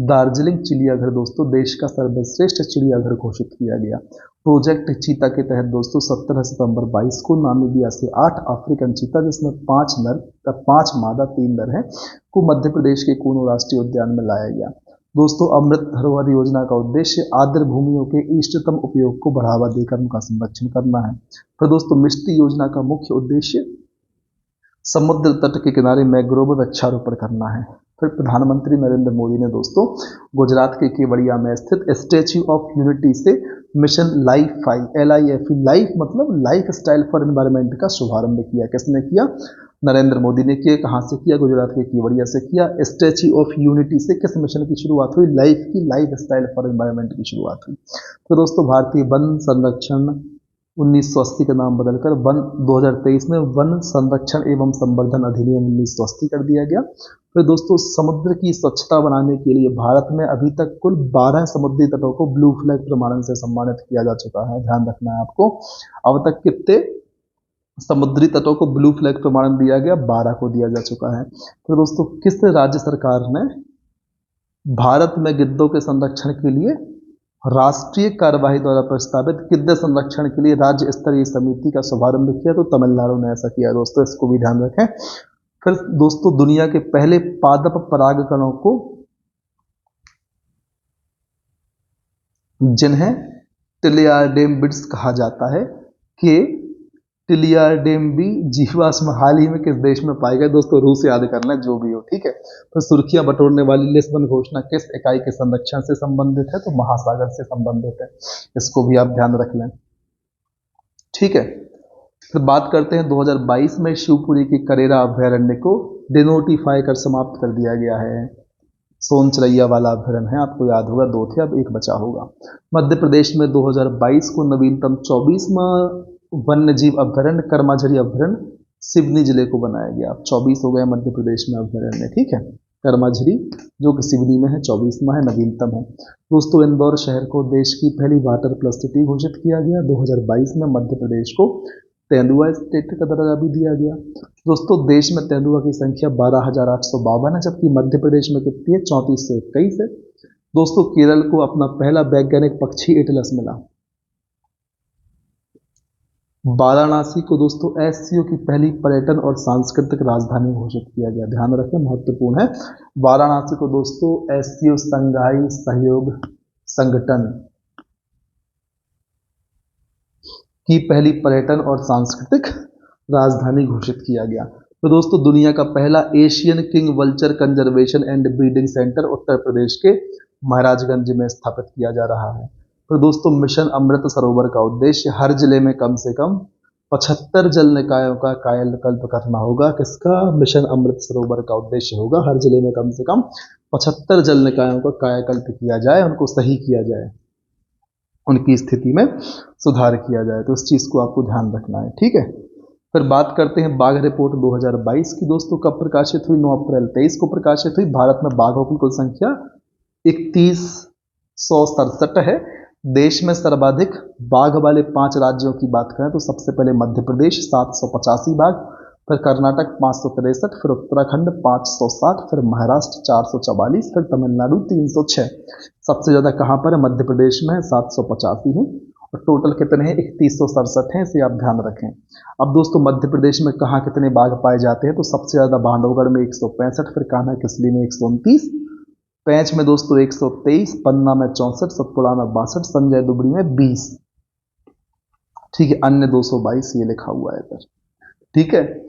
दार्जिलिंग चिड़ियाघर दोस्तों देश का सर्वश्रेष्ठ चिड़ियाघर घोषित किया गया। प्रोजेक्ट चीता के तहत दोस्तों 17 सितंबर 22 को नामीबिया से 8 अफ्रीकन चीता, जिसमें 5 मादा 3 नर हैं, को मध्य प्रदेश के कूनो राष्ट्रीय उद्यान में लाया गया। दोस्तों अमृत धरोहर योजना का उद्देश्य आर्द्र भूमियों के इष्टतम उपयोग को बढ़ावा देकर उनका संरक्षण करना है। फिर दोस्तों मिष्टी योजना का मुख्य उद्देश्य समुद्र तट के किनारे मैंग्रोव वृक्षारोपण करना है। फिर प्रधानमंत्री नरेंद्र मोदी ने दोस्तों गुजरात के केवड़िया में स्थित स्टैच्यू ऑफ यूनिटी से मिशन लाइफ लाइफ मतलब लाइफ स्टाइल फॉर एनवायरमेंट का शुभारंभ किया। किसने किया, नरेंद्र मोदी ने किया। कहाँ से किया, गुजरात के केवड़िया से किया। स्टैच्यू ऑफ यूनिटी से किस मिशन की शुरुआत हुई, लाइफ स्टाइल फॉर एनवायरमेंट की शुरुआत हुई। तो दोस्तों भारतीय वन संरक्षण 1980 का नाम बदलकर वन 2023 में वन संरक्षण एवं संवर्धन अधिनियम 1980 कर दिया गया। फिर दोस्तों समुद्र की स्वच्छता बनाने के लिए भारत में अभी तक कुल 12 समुद्री तटों को ब्लू फ्लैग प्रमाणन से सम्मानित किया जा चुका है। ध्यान रखना है आपको, अब तक कितने समुद्री तटों को ब्लू फ्लैग प्रमाणन दिया गया, 12 को दिया जा चुका है। तो दोस्तों किस राज्य सरकार ने भारत में गिद्धों के संरक्षण के लिए राष्ट्रीय कार्यवाही द्वारा प्रस्तावित गिद्ध संरक्षण के लिए राज्य स्तरीय समिति का शुभारंभ किया? तो तमिलनाडु ने ऐसा किया दोस्तों, इसको भी ध्यान रखें। फिर दोस्तों दुनिया के पहले पादप परागकणों को, जिन्हें टिलियाडेम्बिड्स कहा जाता है, कि टिलियाडेम्बी जीवाश्म हाल ही में किस देश में पाए गए? दोस्तों रूस, याद करना जो भी हो, ठीक है। फिर सुर्खियां बटोरने वाली लिस्बन घोषणा किस इकाई के संरक्षण से संबंधित है? तो महासागर से संबंधित है, इसको भी आप ध्यान रख लें, ठीक है। फिर बात करते हैं 2022 में शिवपुरी के करेरा अभयारण्य को डिनोटिफाई कर समाप्त कर दिया गया है। सोनचरैया वाला अभयारण्य है, आपको याद होगा 2 थे, अब 1 बचा होगा। मध्य प्रदेश में 2022 को नवीनतम 24वां वन्य जीव अभयारण्य कर्माझरी अभयारण्य सिवनी जिले को बनाया गया। अब 24 हो गया मध्य प्रदेश में अभयारण्य, ठीक है। कर्माझरी जो कि सिवनी में है 24वां है, नवीनतम है। दोस्तों इंदौर शहर को देश की पहली वाटर प्लस सिटी घोषित किया गया। 2022 में मध्य प्रदेश को तेंदुआ स्टेट का दर्जा भी दिया गया। दोस्तों देश में तेंदुआ की संख्या 12,852 है, जबकि मध्य प्रदेश में कितनी है? 3421 है। दोस्तों केरल को अपना पहला वैज्ञानिक पक्षी एटलस मिला। वाराणसी को दोस्तों एससीओ की पहली पर्यटन और सांस्कृतिक राजधानी घोषित किया गया। ध्यान रखें, महत्वपूर्ण है। वाराणसी को दोस्तों एससीओ संघाई सहयोग संगठन की पहली पर्यटन और सांस्कृतिक राजधानी घोषित किया गया। तो दोस्तों दुनिया का पहला Asian king vulture conservation and breeding centre Uttar Pradesh के महाराजगंज में स्थापित किया जा रहा है। तो दोस्तों मिशन अमृत सरोवर का उद्देश्य हर जिले में कम से कम 75 जल निकायों का कायाकल्प करना होगा। किसका? मिशन अमृत सरोवर का उद्देश्य होगा हर जिले में कम से कम 75 जल निकायों का कायाकल्प किया जाए, उनको सही किया जाए, उनकी स्थिति में सुधार किया जाए। तो इस चीज को आपको ध्यान रखना है, ठीक है। फिर बात करते हैं बाघ रिपोर्ट 2022 की। दोस्तों कब प्रकाशित हुई? 9 अप्रैल 23 को प्रकाशित हुई। भारत में बाघों की कुल संख्या 3167 है। देश में सर्वाधिक बाघ वाले 5 राज्यों की बात करें तो सबसे पहले मध्य प्रदेश 785 बाघ, फिर कर्नाटक 563, फिर उत्तराखंड 560, फिर महाराष्ट्र 444, फिर तमिलनाडु 306। सबसे ज्यादा कहां पर है? मध्य प्रदेश में 785 है और टोटल कितने हैं? 3167 हैं। इसे आप ध्यान रखें। अब दोस्तों मध्य प्रदेश में कहाँ कितने बाघ पाए जाते हैं? तो सबसे ज्यादा बांधवगढ़ में 165, फिर कान्हा किसली में 129, पेंच में दोस्तों 123, पन्ना में 64, सतपुड़ा में 62, संजय दुबरी में 20, ठीक है। अन्य 222 ये लिखा हुआ है इधर, ठीक है।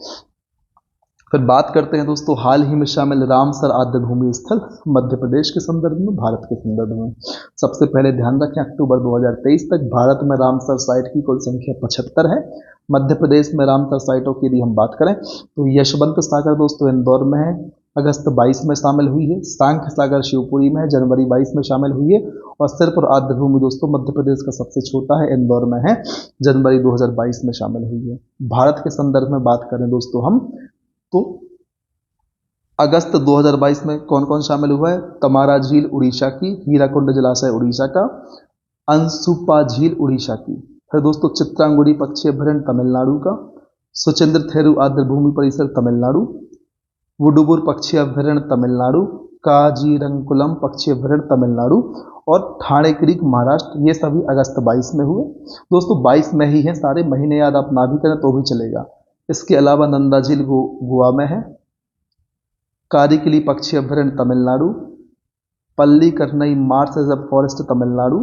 फिर बात करते हैं दोस्तों हाल ही में शामिल रामसर आद्य भूमि स्थल मध्य प्रदेश के संदर्भ में, भारत के संदर्भ में। सबसे पहले ध्यान रखें अक्टूबर 2023 तक भारत में रामसर साइट की कुल संख्या 75 है। मध्य प्रदेश में रामसर साइटों की यदि हम बात करें तो यशवंत सागर दोस्तों इंदौर में है, अगस्त 22 में शामिल हुई है। सांख्य सागर शिवपुरी में है, जनवरी 22 में शामिल हुई है। और सिरपुर आद्य भूमि दोस्तों मध्य प्रदेश का सबसे छोटा है, इंदौर में है, जनवरी 2022 में शामिल हुई है। भारत के संदर्भ में बात करें दोस्तों हम तो अगस्त 2022 में कौन कौन शामिल हुआ है? तमारा झील उड़ीसा की, हीराकुंड जलाशय उड़ीसा का, अंसुपा झील उड़ीसा की, फिर दोस्तों चित्रांगुड़ी पक्षी अभयारण्य तमिलनाडु का, सुचेंद्र थेरू आद्र भूमि परिसर तमिलनाडु, वुडुबुर पक्षी अभयारण्य तमिलनाडु, काजीरंगकुलम पक्षी अभयारण्य तमिलनाडु और ठाणे क्रीक महाराष्ट्र। ये सभी अगस्त 22 में हुए। दोस्तों 22 में ही हैं, सारे महीने याद आप ना भी करें तो भी चलेगा। इसके अलावा नंदा झील गोवा में है, कारिकिली पक्षी अभयारण्य Tamil Nadu, Pallikaranai marsh reserve forest Tamil Nadu,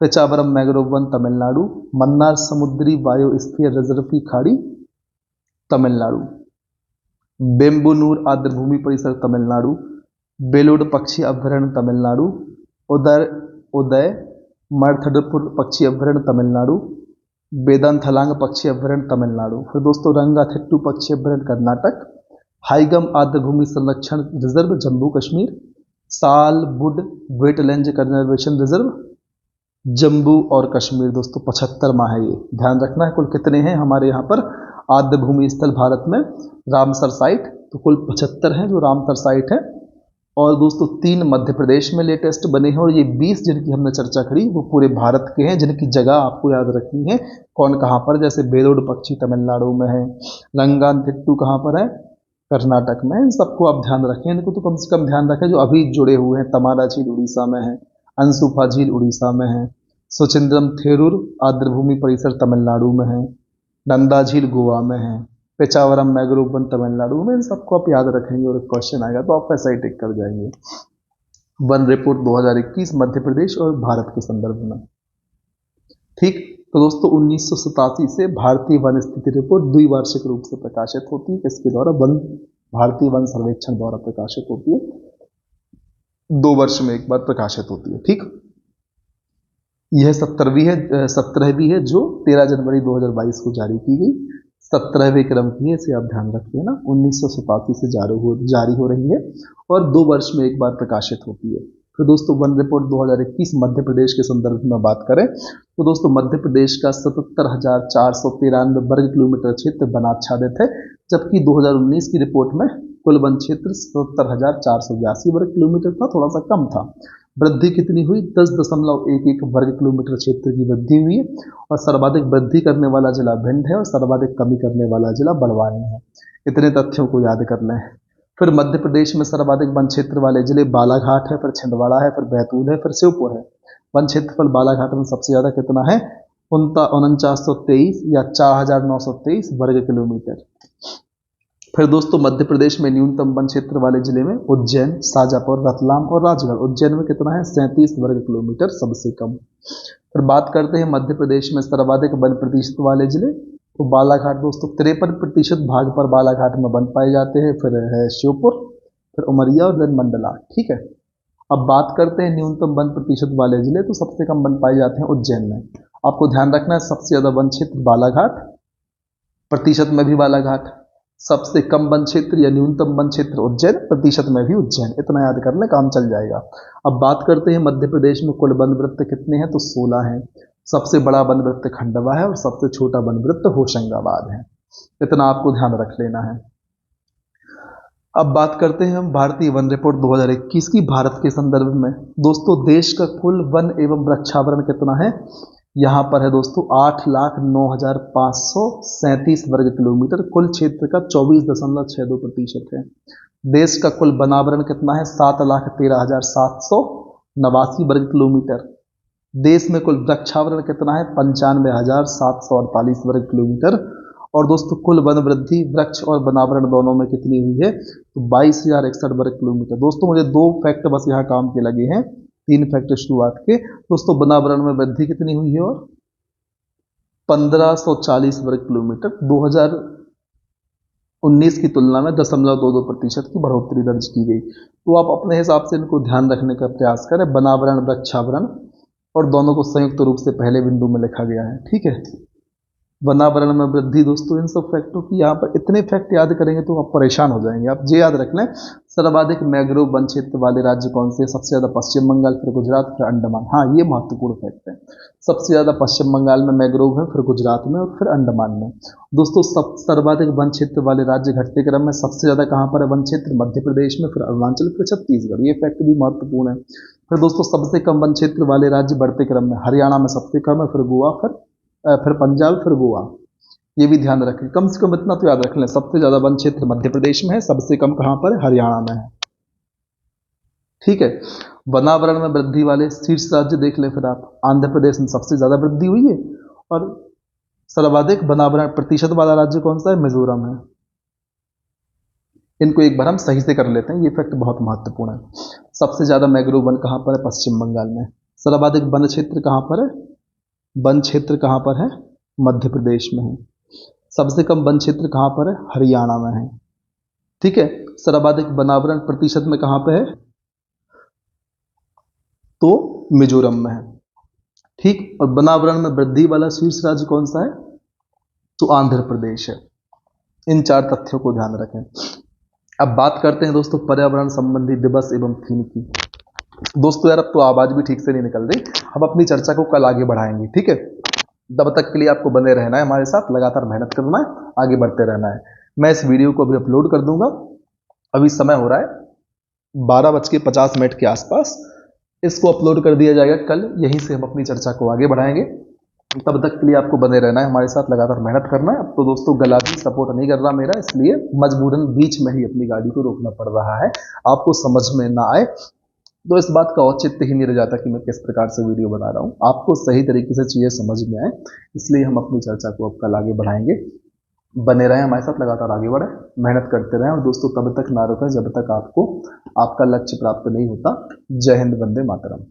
Pichavaram mangrove वन तमिलनाडु, मन्नार समुद्री बायोस्फीयर रिजर्व की खाड़ी तमिलनाडु, बेम्बुनूर आर्द्र भूमि परिसर तमिलनाडु, बेलूड पक्षी अभयारण्य तमिलनाडु, उदय मर्थडपुर पक्षी अभयारण्य तमिलनाडु, वेदांथलांग पक्षी अभयारण्य तमिलनाडु, फिर दोस्तों रंगाथिट्टू पक्षी अभयारण्य कर्नाटक, हाईगम आर्द्र भूमि संरक्षण रिजर्व जम्मू कश्मीर, सालवुड वेटलैंड कंजर्वेशन रिजर्व जम्मू और कश्मीर। दोस्तों 75 माह है ये, ध्यान रखना है। कुल कितने हैं हमारे यहाँ पर आद्य भूमि स्थल भारत में रामसर साइट? तो कुल 75 हैं जो रामसर साइट है। और दोस्तों 3 मध्य प्रदेश में लेटेस्ट बने हैं और ये 20 जिनकी हमने चर्चा करी वो पूरे भारत के हैं, जिनकी जगह आपको याद रखनी है कौन कहाँ पर। जैसे बेलोड पक्षी तमिलनाडु में है, रंगाथिट्टू कहाँ पर है? कर्नाटक में। इन सबको आप ध्यान रखें, इनको तो कम से कम ध्यान रखें जो अभी जुड़े हुए हैं। तमारा झील उड़ीसा में है, अंसुफा झील उड़ीसा में है, सुचिंद्रम थेरूर आर्द्र भूमि परिसर तमिलनाडु में है, नंदा झील गोवा में है, पेचावरम मैंग्रोव वन तमिलनाडु में। इन सबको आप याद रखेंगे और क्वेश्चन आएगा तो आप ऐसा ही टिक कर जाएंगे। वन रिपोर्ट 2021 मध्य प्रदेश और भारत के संदर्भ में, ठीक। तो दोस्तों 1987 से भारतीय वन स्थिति रिपोर्ट द्विवार्षिक रूप से प्रकाशित होती है। इसके द्वारा भारतीय वन सर्वेक्षण द्वारा प्रकाशित होती है, 2 वर्ष में एक बार प्रकाशित होती है, ठीक। यह 17वीं है जो 13 जनवरी 2022 को जारी की गई, 17वें क्रम की है, इसे आप ध्यान रखिए ना। 1987 से जारी हो रही है और 2 वर्ष में एक बार प्रकाशित होती है। फिर दोस्तों वन रिपोर्ट 2021 मध्य प्रदेश के संदर्भ में बात करें तो दोस्तों मध्य प्रदेश का 77,493 वर्ग किलोमीटर क्षेत्र वनाच्छादित है, जबकि 2019 की रिपोर्ट में कुल वन क्षेत्र 77,482 वर्ग किलोमीटर था, थोड़ा सा कम था। वृद्धि कितनी हुई? 10.11 वर्ग किलोमीटर क्षेत्र की वृद्धि हुई है। और सर्वाधिक वृद्धि करने वाला जिला भिंड है और सर्वाधिक कमी करने वाला जिला बड़वानी है। इतने तथ्यों को याद करना है। फिर मध्य प्रदेश में सर्वाधिक वन क्षेत्र वाले जिले बालाघाट है, फिर छिंदवाड़ा है, फिर बैतूल है, फिर श्योपुर है। वन क्षेत्रफल बालाघाट में सबसे ज्यादा कितना है? 4923 या 4923 वर्ग किलोमीटर। फिर दोस्तों मध्य प्रदेश में न्यूनतम वन क्षेत्र वाले जिले में उज्जैन, शाजापुर, रतलाम और राजगढ़। उज्जैन में कितना है? 37 वर्ग किलोमीटर सबसे कम। फिर बात करते हैं मध्य प्रदेश में सर्वाधिक वन प्रतिशत वाले जिले, तो बालाघाट दोस्तों 53% भाग पर बालाघाट में वन पाए जाते हैं। फिर है श्योपुर, फिर उमरिया और देन मंडला। ठीक है, अब बात करते हैं न्यूनतम वन प्रतिशत वाले जिले, तो सबसे कम वन पाए जाते हैं उज्जैन में। आपको ध्यान रखना है सबसे ज्यादा वन क्षेत्र बालाघाट, प्रतिशत में भी बालाघाट, सबसे कम वन क्षेत्र या न्यूनतम वन क्षेत्र उज्जैन, प्रतिशत में भी उज्जैन। इतना याद कर ले, काम चल जाएगा। अब बात करते हैं मध्य प्रदेश में कुल वन वृत्त कितने हैं, तो 16 हैं। सबसे बड़ा वन वृत्त खंडवा है और सबसे छोटा वन वृत्त होशंगाबाद है। इतना आपको ध्यान रख लेना है। अब बात करते हैं हम भारतीय वन रिपोर्ट 2021 की भारत के संदर्भ में। दोस्तों देश का कुल वन एवं वृक्षावरण कितना है? यहाँ पर है दोस्तों 8,09,537 वर्ग किलोमीटर। कुल क्षेत्र का 24.62% है। देश का कुल वनावरण कितना है? 7,13,789 वर्ग किलोमीटर। देश में कुल वृक्षावरण कितना है? 95,748 वर्ग किलोमीटर। और दोस्तों कुल वन वृद्धि वृक्ष और वनावरण दोनों में कितनी हुई है? तो 22,061 वर्ग किलोमीटर। दोस्तों मुझे 2 फैक्ट बस यहाँ काम के लगे हैं, 3 फैक्ट शुरुआत के। दोस्तों वनावरण में वृद्धि कितनी हुई है? और 1540 वर्ग किलोमीटर। 2019 की तुलना में 0.22% की बढ़ोतरी दर्ज की गई। तो आप अपने हिसाब से इनको ध्यान रखने का प्रयास करें, वनावरण वृक्षावरण, और दोनों को संयुक्त रूप से पहले बिंदु में लिखा गया है। ठीक है, वनावरण में वृद्धि। दोस्तों इन सब फैक्टों की यहाँ पर इतने फैक्ट याद करेंगे तो आप परेशान हो जाएंगे। आप ये याद रख लें, सर्वाधिक मैंग्रोव वन क्षेत्र वाले राज्य कौन से? सबसे ज्यादा पश्चिम बंगाल, फिर गुजरात, फिर अंडमान। हाँ, ये महत्वपूर्ण फैक्ट है। सबसे ज्यादा पश्चिम बंगाल में मैंग्रोव है, फिर गुजरात में और फिर अंडमान में। दोस्तों सर्वाधिक वन क्षेत्र वाले राज्य घटते क्रम में सबसे ज्यादा कहाँ पर है वन क्षेत्र? मध्य प्रदेश में, फिर अरुणाचल, फिर छत्तीसगढ़। ये फैक्ट भी महत्वपूर्ण है। फिर दोस्तों सबसे कम वन क्षेत्र वाले राज्य बढ़ते क्रम में हरियाणा में सबसे कम है, फिर गोवा, फिर पंजाब, फिर गोवा। ये भी ध्यान रखें, कम से कम इतना तो याद रख लें, सबसे ज्यादा वन क्षेत्र मध्य प्रदेश में है, सबसे कम कहां पर है? हरियाणा में है। ठीक है, वनावरण में वृद्धि वाले शीर्ष राज्य देख लें फिर आप। आंध्र प्रदेश में सबसे ज्यादा वृद्धि हुई है। और सर्वाधिक वनावरण प्रतिशत वाला राज्य कौन सा है? मिजोरम है। इनको एक बार हम सही से कर लेते हैं, ये फैक्ट बहुत महत्वपूर्ण है। सबसे ज्यादा मैंग्रोव वन कहां पर है? पश्चिम बंगाल में। सर्वाधिक वन क्षेत्र कहां पर है? वन क्षेत्र कहां पर है? मध्य प्रदेश में है। सबसे कम वन क्षेत्र कहां पर है? हरियाणा में है। ठीक है, सर्वाधिक वनावरण प्रतिशत में कहां पे है? तो मिजोरम में है। ठीक, और वनावरण में वृद्धि वाला शीर्ष राज्य कौन सा है? तो आंध्र प्रदेश है। इन 4 तथ्यों को ध्यान रखें। अब बात करते हैं दोस्तों पर्यावरण संबंधी दिवस एवं थीम की। दोस्तों यार अब तो आवाज भी ठीक से नहीं निकल रही, हम अपनी चर्चा को कल आगे बढ़ाएंगे। ठीक है, तब तक के लिए आपको बने रहना है, हमारे साथ लगातार मेहनत करना है, आगे बढ़ते रहना है। मैं इस वीडियो को अभी अपलोड कर दूंगा। अभी समय हो रहा है 12:50 के आसपास। इसको अपलोड कर दिया जाएगा कल, यहीं से हम अपनी चर्चा को आगे बढ़ाएंगे। तब तक के लिए आपको बने रहना है, हमारे साथ लगातार मेहनत करना है। अब तो दोस्तों गला भी सपोर्ट नहीं कर रहा मेरा, इसलिए मजबूरन बीच में ही अपनी गाड़ी को रोकना पड़ रहा है। आपको समझ में ना आए तो इस बात का औचित्य ही नहीं रह जाता कि मैं किस प्रकार से वीडियो बना रहा हूँ। आपको सही तरीके से चीजें समझ में आए, इसलिए हम अपनी चर्चा को अब कल आगे बढ़ाएंगे। बने रहें हमारे साथ, लगातार आगे बढ़े, मेहनत करते रहें। और दोस्तों तब तक ना रुकें जब तक आपको आपका लक्ष्य प्राप्त नहीं होता। जय हिंद, वंदे मातरम।